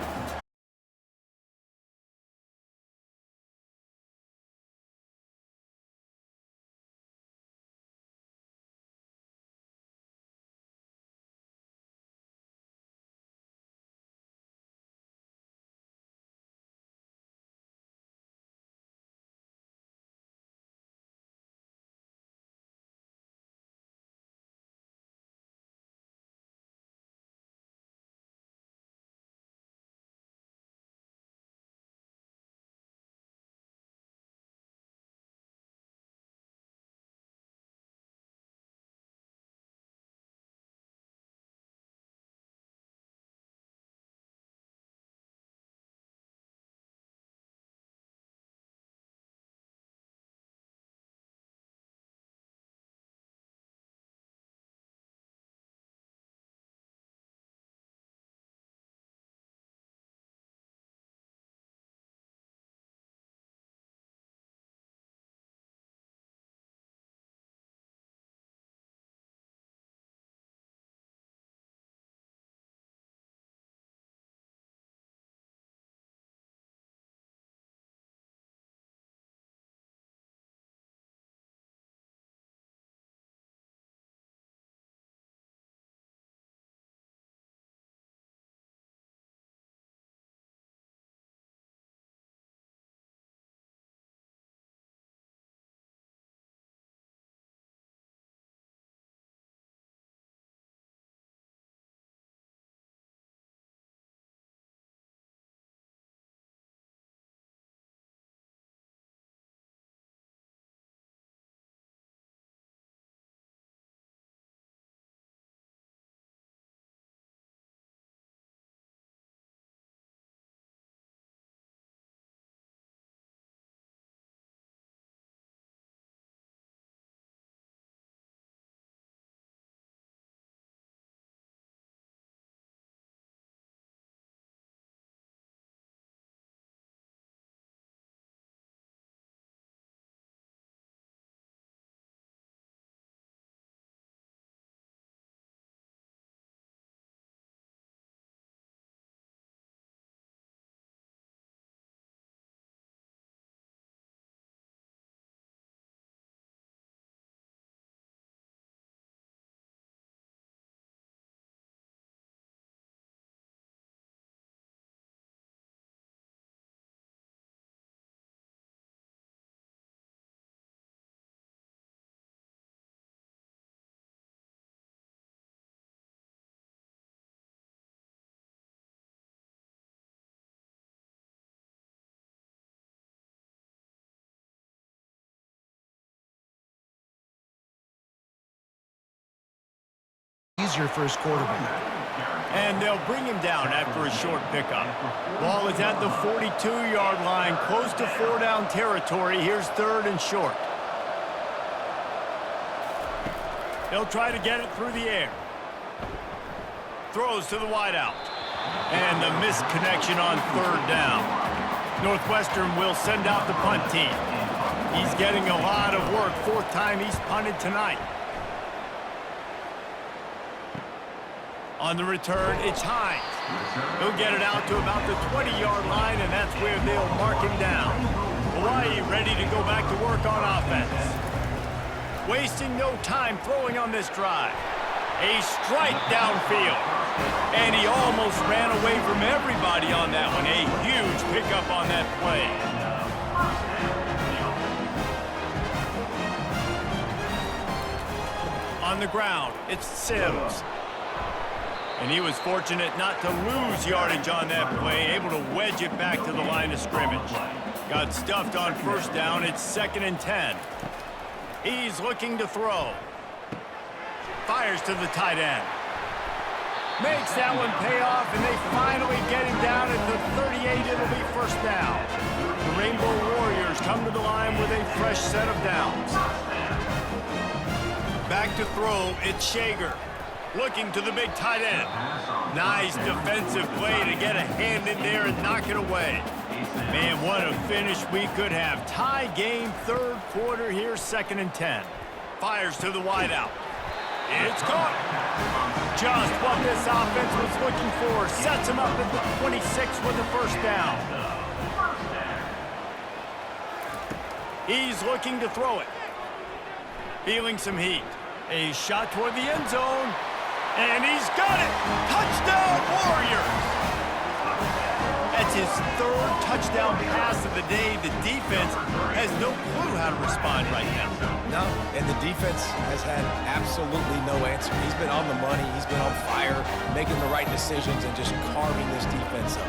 He's your first quarterback. And they'll bring him down after a short pickup. Ball is at the 42-yard line, close to 4-down territory. Here's 3rd and short. They'll try to get it through the air. Throws to the wideout. And the missed connection on 3rd down. Northwestern will send out the punt team. He's getting a lot of work. 4th time he's punted tonight. On the return, it's Hines. He'll get it out to about the 20-yard line, and that's where they'll mark him down. Hawaii ready to go back to work on offense. Wasting no time throwing on this drive. A strike downfield. And he almost ran away from everybody on that one. A huge pickup on that play. On the ground, it's Sims. And he was fortunate not to lose yardage on that play, able to wedge it back to the line of scrimmage. Got stuffed on 1st down. It's 2nd and 10. He's looking to throw. Fires to the tight end. Makes that one pay off, and they finally get him down at the 38. It'll be first down. The Rainbow Warriors come to the line with a fresh set of downs. Back to throw, it's Shager. Looking to the big tight end. Nice defensive play to get a hand in there and knock it away. Man, what a finish we could have. Tie game, third quarter here, 2nd and 10. Fires to the wideout. It's caught. Just what this offense was looking for. Sets him up at the 26 with the first down. He's looking to throw it. Feeling some heat. A shot toward the end zone. And he's got it. Touchdown, Warriors. That's his 3rd touchdown pass of the day. The defense has no clue how to respond right now. No, and the defense has had absolutely no answer. He's been on the money. He's been on fire, making the right decisions and just carving this defense up.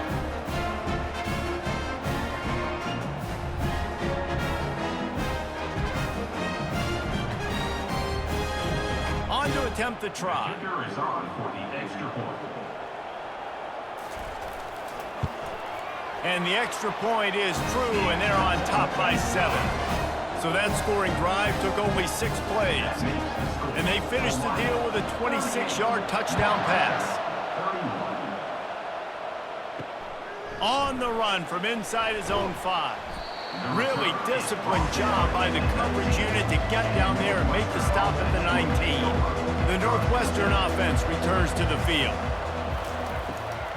On to attempt the try. Kicker is on for the extra point. And the extra point is true, and they're on top by 7. So that scoring drive took only 6 plays. And they finished the deal with a 26-yard touchdown pass. On the run from inside his own 5. Really disciplined job by the coverage unit to get down there and make the stop at the 19. The Northwestern offense returns to the field.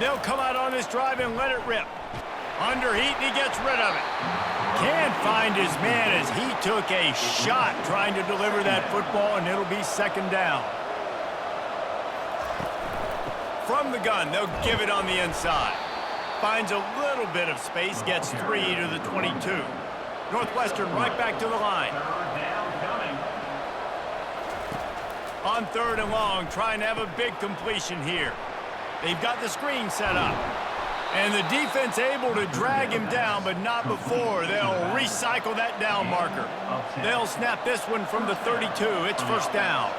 They'll come out on this drive and let it rip. Under heat, and he gets rid of it. Can't find his man as he took a shot trying to deliver that football, and it'll be 2nd down. From the gun, they'll give it on the inside. Finds a little bit of space, gets 3 to the 22. Northwestern right back to the line. On 3rd and long, trying to have a big completion here. They've got the screen set up. And the defense able to drag him down, but not before. They'll recycle that down marker. They'll snap this one from the 32. It's first down.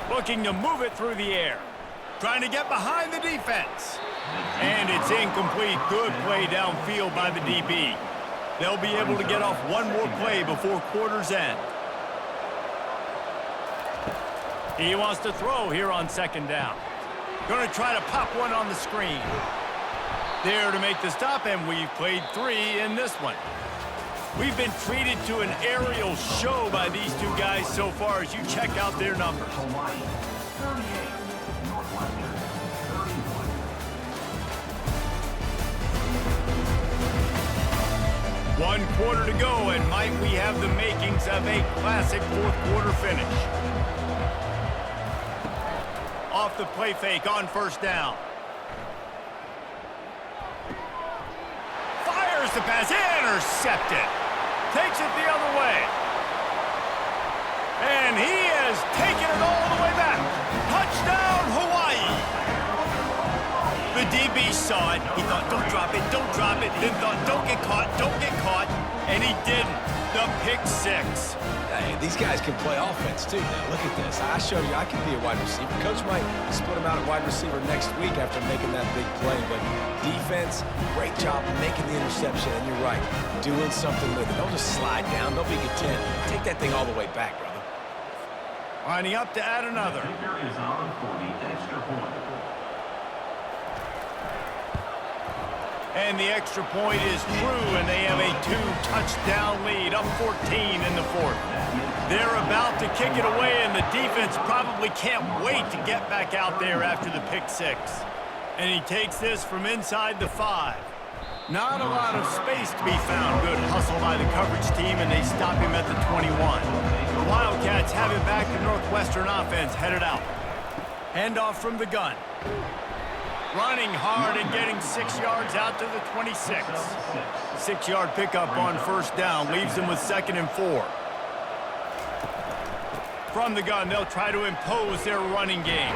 Looking to move it through the air. Trying to get behind the defense. And it's incomplete. Good play downfield by the DB. They'll be able to get off one more play before quarter's end. He wants to throw here on 2nd down. Going to try to pop one on the screen. There to make the stop, and we've played 3 in this one. We've been treated to an aerial show by these two guys so far as you check out their numbers. Hawaii, 38. Northwestern, 31. 1 quarter to go, and might we have the makings of a classic 4th quarter finish. Off the play fake on 1st down. Fires the pass, intercepted. Takes it the other way. And he has taken it all the way back. Touchdown, Hawaii. The DB saw it. He thought, don't drop it, don't drop it. Then thought, don't get caught, don't get caught. And he didn't. The pick 6. Hey, these guys can play offense, too. Now, look at this. I showed you I can be a wide receiver. Coach might split him out at wide receiver next week after making that big play. But defense, great job making the interception. And you're right, doing something with it. Don't just slide down. Don't be content. Take that thing all the way back, brother. Lining up to add another. Kicker is on for the extra point. And the extra point is true, and they have a 2-touchdown lead, up 14 in the 4th. They're about to kick it away, and the defense probably can't wait to get back out there after the pick 6. And he takes this from inside the 5. Not a lot of space to be found. Good hustle by the coverage team, and they stop him at the 21. The Wildcats have it back to Northwestern offense, headed out. Handoff from the gun. Running hard and getting 6 yards out to the 26. 6-yard pickup on 1st down. Leaves them with 2nd and 4. From the gun, they'll try to impose their running game.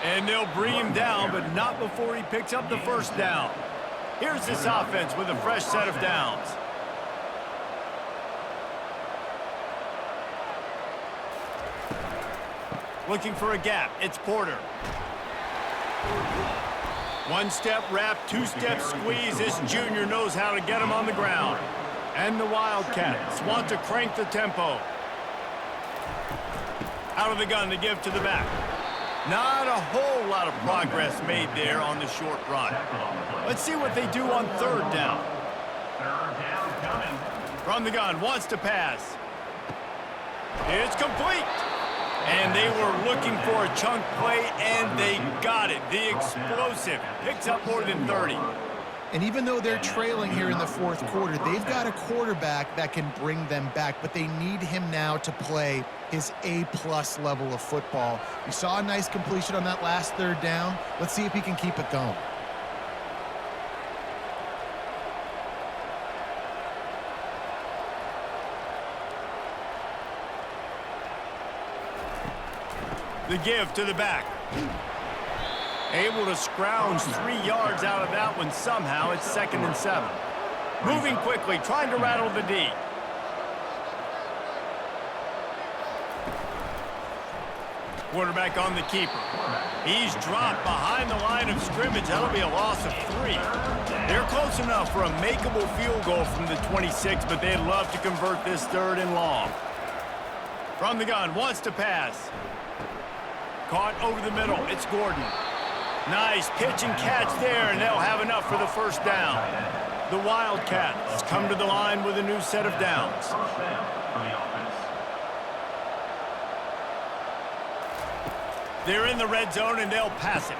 And they'll bring him down, but not before he picks up the first down. Here's this offense with a fresh set of downs. Looking for a gap. It's Porter. One-step wrap, two-step squeeze. This junior knows how to get him on the ground. And the Wildcats want to crank the tempo. Out of the gun to give to the back. Not a whole lot of progress made there on the short run. Let's see what they do on third down. Third down coming. From the gun, wants to pass. It's complete. And they were looking for a chunk play, and they got it. The explosive picks up more than 30. And even though they're trailing here in the fourth quarter, they've got a quarterback that can bring them back, but they need him now to play his A-plus level of football. We saw a nice completion on that last third down. Let's see if he can keep it going. The give to the back. Able to scrounge 3 yards out of that one somehow. It's 2nd and 7. Moving quickly, trying to rattle the D. Quarterback on the keeper. He's dropped behind the line of scrimmage. That'll be a loss of 3. They're close enough for a makeable field goal from the 26, but they'd love to convert this 3rd and long. From the gun, wants to pass. Caught over the middle. It's Gordon. Nice pitch and catch there, and they'll have enough for the first down. The Wildcats come to the line with a new set of downs. First down for the offense. They're in the red zone, and they'll pass it.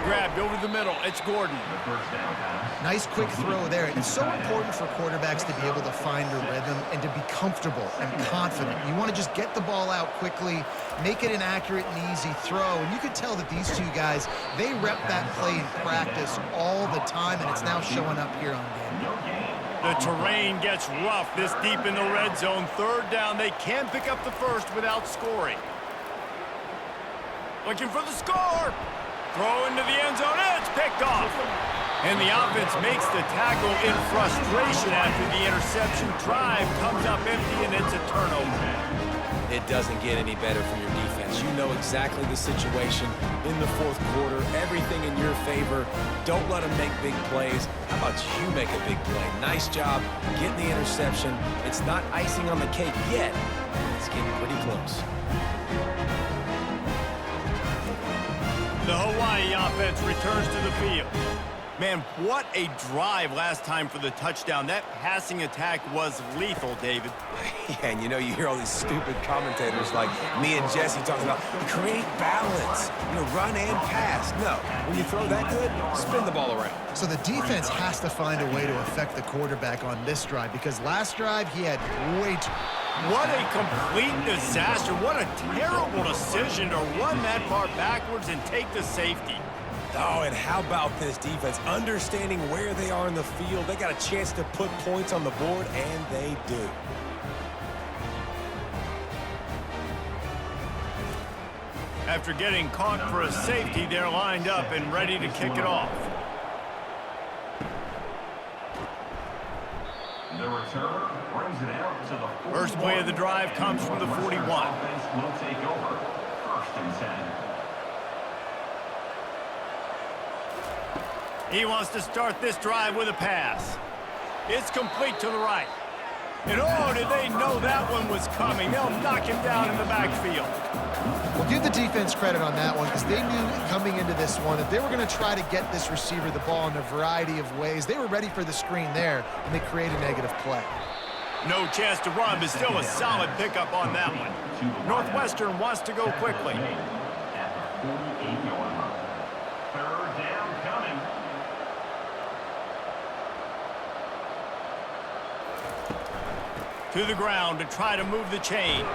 Grabbed over the middle. It's Gordon. The first down pass. Nice quick throw there. It's so important for quarterbacks to be able to find a rhythm and to be comfortable and confident. You want to just get the ball out quickly, make it an accurate and easy throw. And you could tell that these two guys, they rep that play in practice all the time, and it's now showing up here on game. The terrain gets rough this deep in the red zone. 3rd down. They can pick up the first without scoring. Looking for the score. Throw into the end zone. It's picked off. And the offense makes the tackle in frustration after the interception. Drive comes up empty, and it's a turnover. It doesn't get any better for your defense. You know exactly the situation in the fourth quarter. Everything in your favor. Don't let them make big plays. How about you make a big play? Nice job getting the interception. It's not icing on the cake yet. It's getting pretty close. The Hawaii offense returns to the field. Man, what a drive last time for the touchdown. That passing attack was lethal, David. Yeah, and you know, you hear all these stupid commentators like me and Jesse talking about create balance, run and pass. No, when you throw that good, spin the ball around. So the defense has to find a way to affect the quarterback on this drive, because last drive he had way too... What a complete disaster. What a terrible decision to run that far backwards and take the safety. Oh, and how about this defense? Understanding where they are in the field. They got a chance to put points on the board, and they do. After getting caught for a safety, they're lined up and ready to kick it off. The return brings it out to the 41. First play of the drive comes from the 41. Offense will take over. 1st and 10. He wants to start this drive with a pass. It's complete to the right. And oh, did they know that one was coming? They'll knock him down in the backfield. We'll give the defense credit on that one, because they knew coming into this one that they were going to try to get this receiver the ball in a variety of ways. They were ready for the screen there, and they create a negative play. No chance to run, but still a solid pickup on that one. Northwestern wants to go quickly. At the 48-yard line. 3rd down coming. To the ground to try to move the chains.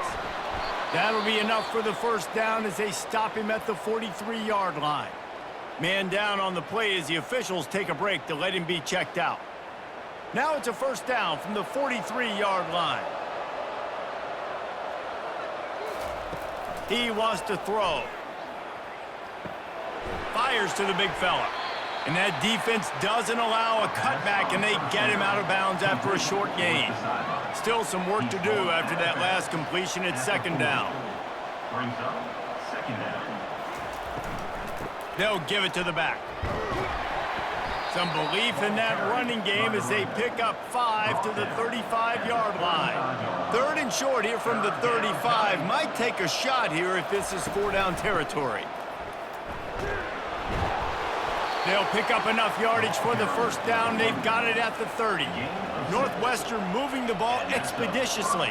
That'll be enough for the first down as they stop him at the 43-yard line. Man down on the play as the officials take a break to let him be checked out. Now it's a first down from the 43-yard line. He wants to throw. Fires to the big fella. And that defense doesn't allow a cutback, and they get him out of bounds after a short gain. Still some work to do after that last completion at second down. Brings up second down. They'll give it to the back. Some belief in that running game as they pick up 5 to the 35-yard line. Third and short here from the 35. Might take a shot here if this is 4-down territory. They'll pick up enough yardage for the first down. They've got it at the 30. Northwestern moving the ball expeditiously.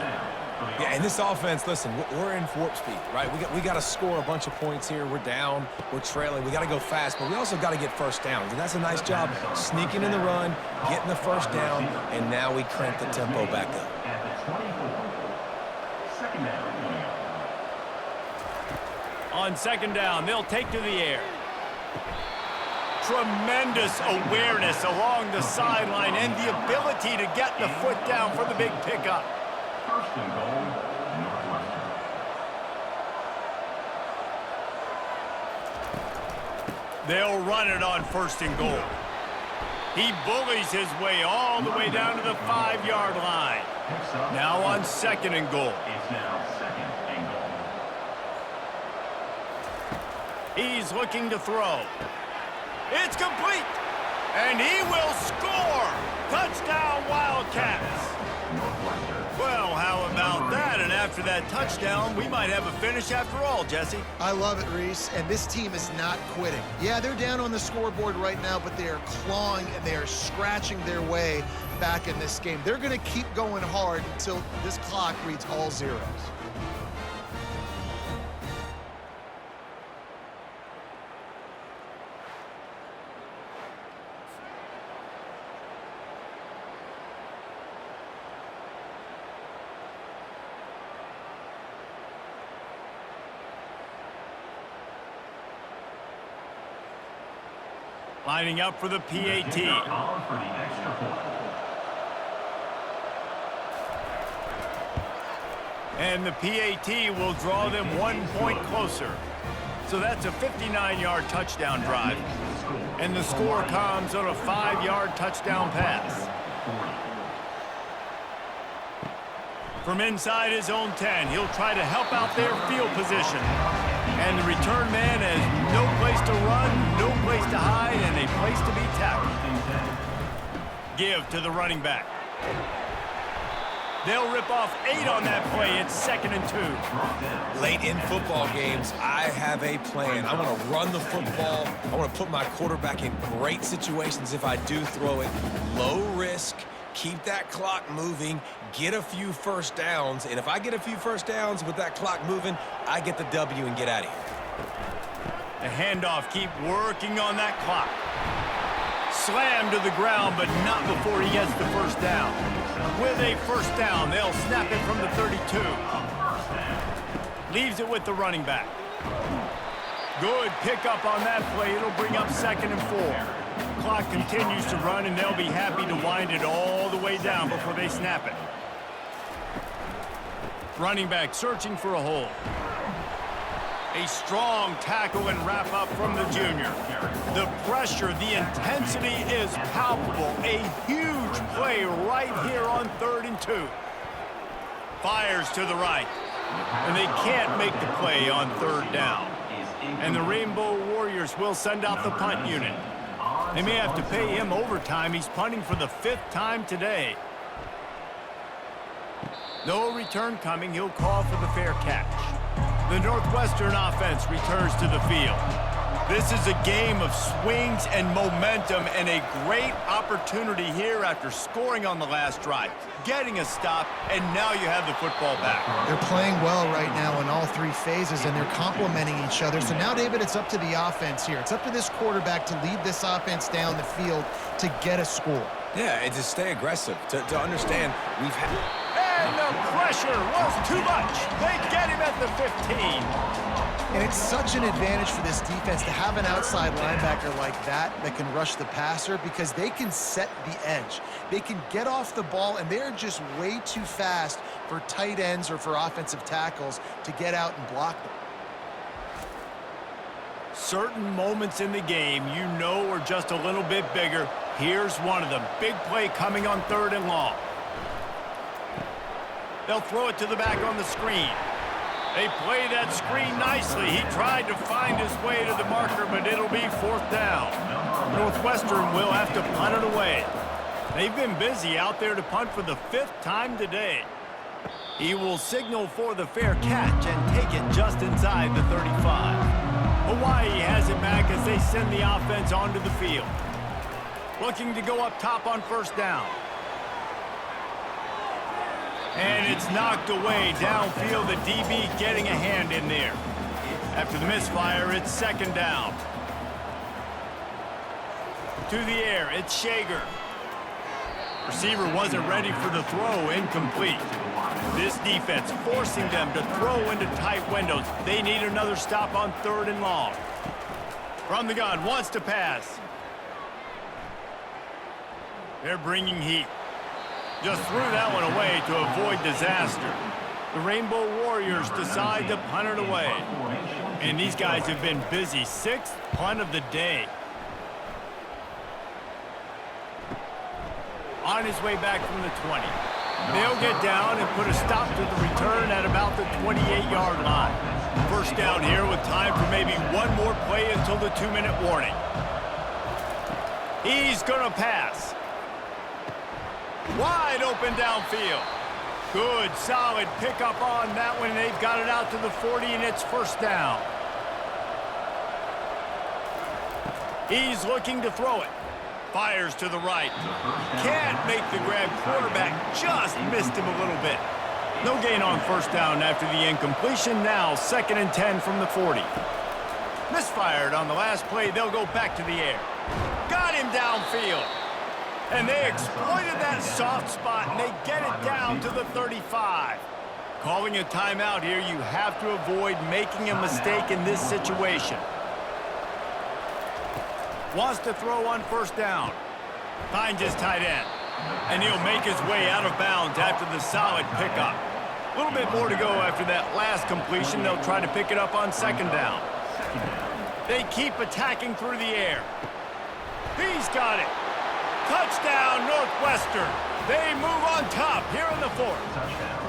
Yeah, and this offense, listen, we're in warp speed, right? We got to score a bunch of points here. We're down. We're trailing. We got to go fast, but we also got to get first downs. And that's a nice job sneaking in the run, getting the first down, and now we crank the tempo back up. At the 24. Second down. On second down, they'll take to the air. Tremendous awareness along the sideline and the ability to get the foot down for the big pickup. First and goal, Northwestern. They'll run it on first and goal. He bullies his way all the way down to the 5-yard line. Now on second and goal. It's now second and goal. He's looking to throw. It's complete, and he will score. Touchdown, Wildcats. Well, how about that? And after that touchdown, we might have a finish after all, Jesse. I love it, Reese, and this team is not quitting. Yeah, they're down on the scoreboard right now, but they are clawing and they are scratching their way back in this game. They're going to keep going hard until this clock reads all zeros. Lining up for the PAT. On for the extra point. And the PAT will draw them 1 point closer. So that's a 59-yard touchdown drive. And the score comes on a 5-yard touchdown pass. From inside his own 10, he'll try to help out their field position. And the return man has no place to run, no place to hide, and a place to be tackled. Give to the running back. They'll rip off 8 on that play. It's second and 2. Late in football games, I have a plan. I want to run the football. I want to put my quarterback in great situations if I do throw it. Low risk, keep that clock moving, get a few first downs. And if I get a few first downs with that clock moving, I get the W and get out of here. The handoff, keep working on that clock. Slam to the ground, but not before he gets the first down. With a first down, they'll snap it from the 32. Leaves it with the running back. Good pickup on that play. It'll bring up second and 4. Clock continues to run, and they'll be happy to wind it all the way down before they snap it. Running back searching for a hole. A strong tackle and wrap up from the junior. The pressure, the intensity is palpable. A huge play right here on 3rd and 2. Fires to the right. And they can't make the play on 3rd down. And the Rainbow Warriors will send out the punt unit. They may have to pay him overtime. He's punting for the 5th time today. No return coming. He'll call for the fair catch. The Northwestern offense returns to the field. This is a game of swings and momentum and a great opportunity here after scoring on the last drive, getting a stop, and now you have the football back. They're playing well right now in all 3 phases, and they're complementing each other. So now, David, it's up to the offense here. It's up to this quarterback to lead this offense down the field to get a score. Yeah, and to stay aggressive, to understand we've had... And the pressure was too much. They get him at the 15. And it's such an advantage for this defense to have an outside linebacker like that can rush the passer because they can set the edge. They can get off the ball, and they're just way too fast for tight ends or for offensive tackles to get out and block them. Certain moments in the game you know are just a little bit bigger. Here's one of them. Big play coming on 3rd and long. They'll throw it to the back on the screen. They play that screen nicely. He tried to find his way to the marker, but it'll be 4th down. Northwestern will have to punt it away. They've been busy out there to punt for the 5th time today. He will signal for the fair catch and take it just inside the 35. Hawaii has it back as they send the offense onto the field. Looking to go up top on 1st down. And it's knocked away downfield. The DB getting a hand in there. After the misfire, it's 2nd down. To the air, it's Shager. Receiver wasn't ready for the throw, incomplete. This defense forcing them to throw into tight windows. They need another stop on 3rd and long. From the gun, wants to pass. They're bringing heat. Just threw that one away to avoid disaster. The Rainbow Warriors decide to punt it away. And these guys have been busy. 6th punt of the day. On his way back from the 20. They'll get down and put a stop to the return at about the 28-yard line. 1st down here with time for maybe one more play until the 2-minute warning. He's going to pass. Wide open downfield. Good, solid pickup on that one. They've got it out to the 40, and it's 1st down. He's looking to throw it. Fires to the right. Can't make the grab. Quarterback just missed him a little bit. No gain on 1st down after the incompletion. Now 2nd and 10 from the 40. Misfired on the last play. They'll go back to the air. Got him downfield. And they exploited that soft spot, and they get it down to the 35. Calling a timeout here, you have to avoid making a mistake in this situation. Wants to throw on 1st down. Finds his tight end. And he'll make his way out of bounds after the solid pickup. A little bit more to go after that last completion. They'll try to pick it up on 2nd down. They keep attacking through the air. He's got it. Touchdown, Northwestern. They move on top here in the 4th.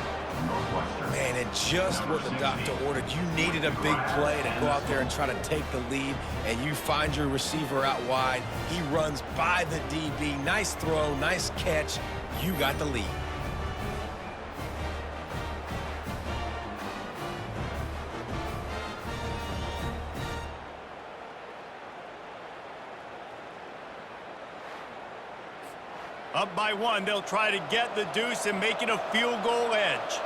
Man, and just what the doctor ordered. You needed a big play to go out there and try to take the lead, and you find your receiver out wide. He runs by the DB. Nice throw, nice catch. You got the lead. Up by 1, they'll try to get the deuce and make it a field goal edge.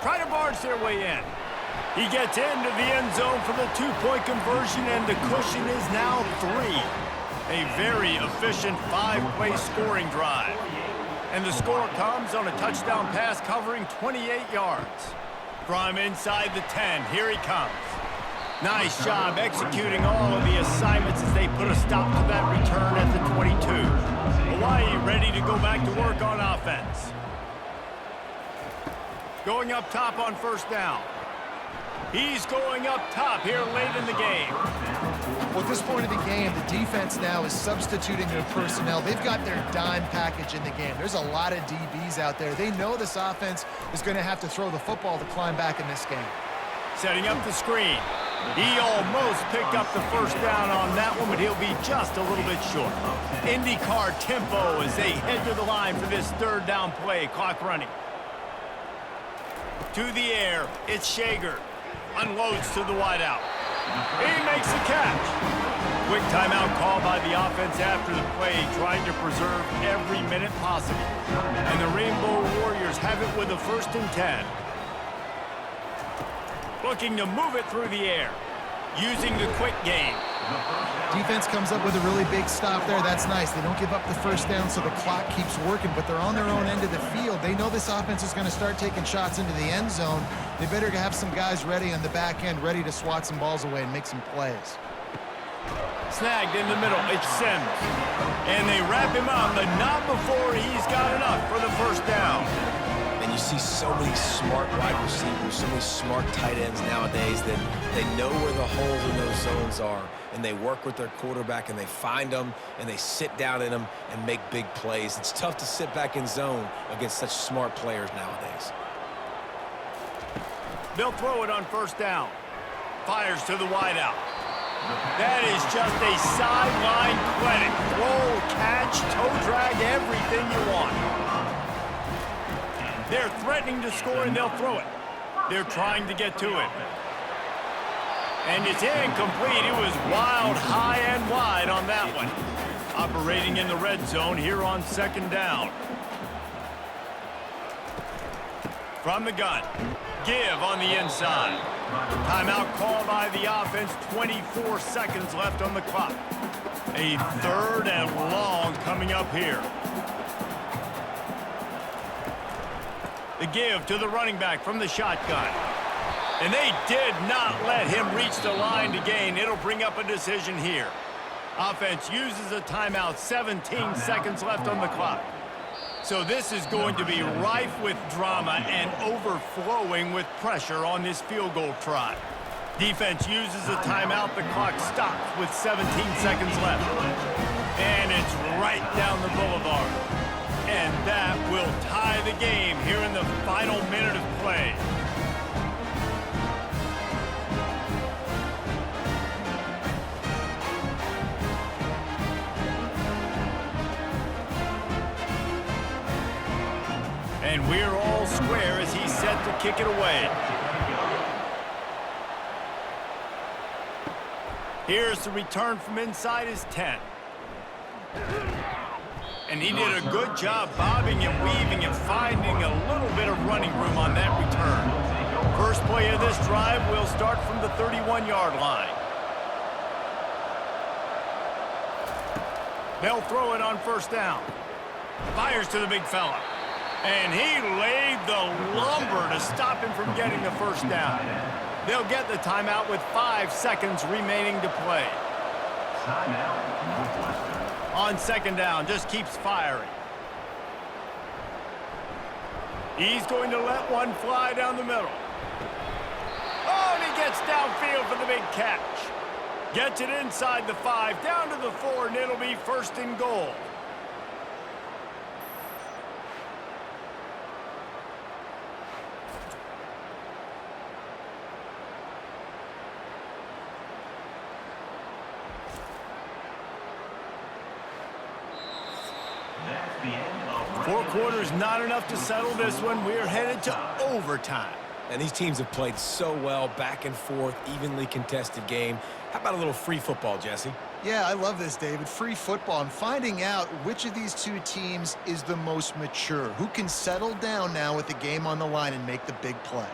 Try to barge their way in. He gets into the end zone for the 2-point conversion, and the cushion is now 3. A very efficient 5-play scoring drive. And the score comes on a touchdown pass covering 28 yards. From inside the 10, here he comes. Nice job executing all of the assignments as they put a stop to that return at the 22. Hawaii ready to go back to work on offense. Going up top on 1st down. He's going up top here late in the game. Well, at this point of the game, the defense now is substituting their personnel. They've got their dime package in the game. There's a lot of DBs out there. They know this offense is going to have to throw the football to climb back in this game. Setting up the screen. He almost picked up the 1st down on that one, but he'll be just a little bit short. IndyCar tempo as they head to the line for this 3rd down play. Clock running. To the air, it's Shager. Unloads to the wideout. He makes the catch. Quick timeout call by the offense after the play, trying to preserve every minute possible. And the Rainbow Warriors have it with a 1st and 10. Looking to move it through the air, using the quick game. Defense comes up with a really big stop there. That's nice. They don't give up the 1st down, so the clock keeps working, but they're on their own end of the field. They know this offense is going to start taking shots into the end zone. They better have some guys ready on the back end, ready to swat some balls away and make some plays. Snagged in the middle, it's Sims. And they wrap him up, but not before he's got enough for the 1st down. And You see so many smart wide receivers, so many smart tight ends nowadays that they know where the holes in those zones are, and they work with their quarterback, and they find them, and they sit down in them and make big plays. It's tough to sit back in zone against such smart players nowadays. They'll throw it on first down. Fires to the wideout. That is just a sideline clinic. Roll, catch, toe drag, everything you want. They're threatening to score, and they'll throw it. They're trying to get to it. And it's incomplete. It was wild, high and wide on that one. Operating in the red zone here on second down. From the gun. Give on the inside. Timeout called by the offense. 24 seconds left on the clock. A third and long coming up here. The give to the running back from the shotgun. And they did not let him reach the line to gain. It'll bring up a decision here. Offense uses a timeout. 17 seconds left on the clock. So this is going to be rife with drama and overflowing with pressure on this field goal try. Defense uses a timeout. The clock stops with 17 seconds left. And it's right down the boulevard. And that will tie the game here in the final minute of play. And we're all square as he's set to kick it away. Here's the return from inside his 10. And he did a good job bobbing and weaving and finding a little bit of running room on that return. First play of this drive will start from the 31-yard line. They'll throw it on first down. Fires to the big fella. And he laid the lumber to stop him from getting the first down. They'll get the timeout with 5 seconds remaining to play. Timeout, Northwestern. On second down, just keeps firing. He's going to let one fly down the middle. Oh, and he gets downfield for the big catch. Gets it inside the 5, down to the 4, and it'll be first and goal. Four quarters not enough to settle this one. We're headed to overtime. And these teams have played so well, back and forth, evenly contested game. How about a little free football, Jesse? Yeah, I love this, David. Free football. I'm finding out which of these two teams is the most mature, who can settle down now with the game on the line and make the big play.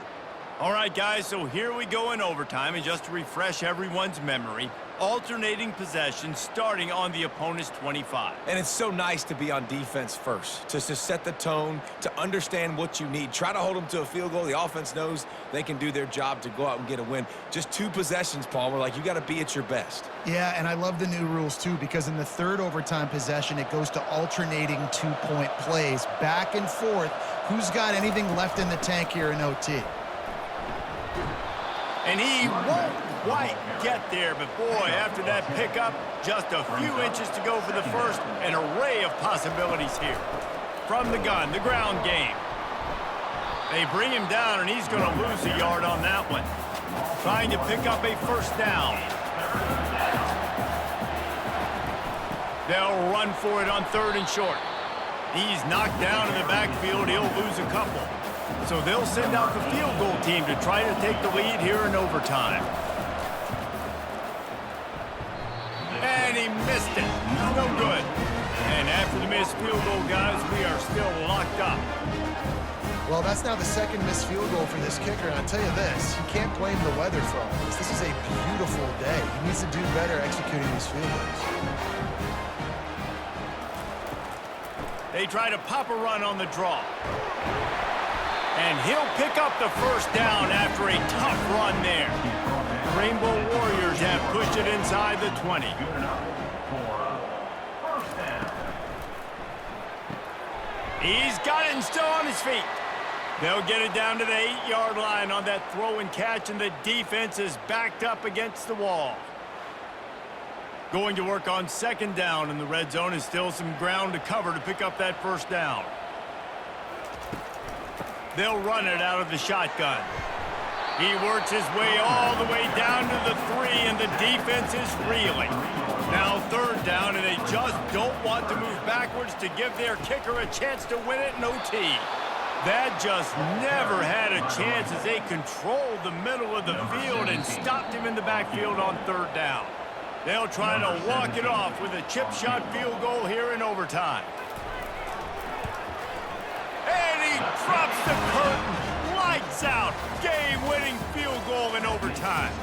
All right, guys, so here we go in overtime. And just to refresh everyone's memory, alternating possession starting on the opponent's 25. And it's so nice to be on defense first, to set the tone, to understand what you need. Try to hold them to a field goal. The offense knows they can do their job to go out and get a win. Just 2 possessions, Paul. We're like, you got to be at your best. Yeah, and I love the new rules, too, because in the third overtime possession, it goes to alternating 2-point plays, back and forth. Who's got anything left in the tank here in OT? And he won't quite get there, but boy, after that pickup, just a few inches to go for the first. An array of possibilities here. From the gun, the ground game. They bring him down, and he's going to lose a yard on that one. Trying to pick up a first down. They'll run for it on third and short. He's knocked down in the backfield. He'll lose a couple. So they'll send out the field goal team to try to take the lead here in overtime. And he missed it. No good. And after the missed field goal, guys, we are still locked up. Well, that's now the second missed field goal for this kicker, and I'll tell you this, you can't blame the weather for all this. This is a beautiful day. He needs to do better executing these field goals. They try to pop a run on the draw. And he'll pick up the first down after a tough run there. The Rainbow Warriors have pushed it inside the 20. Good enough for a first down. He's got it and still on his feet. They'll get it down to the 8-yard line on that throw and catch, and the defense is backed up against the wall. Going to work on second down in the red zone, is still some ground to cover to pick up that first down. They'll run it out of the shotgun. He works his way all the way down to the 3, and the defense is reeling. Now third down, and they just don't want to move backwards to give their kicker a chance to win it in OT. That just never had a chance as they controlled the middle of the field and stopped him in the backfield on third down. They'll try to walk it off with a chip shot field goal here in overtime. And he drops the curtain. Lights out. Game-winning field goal in overtime.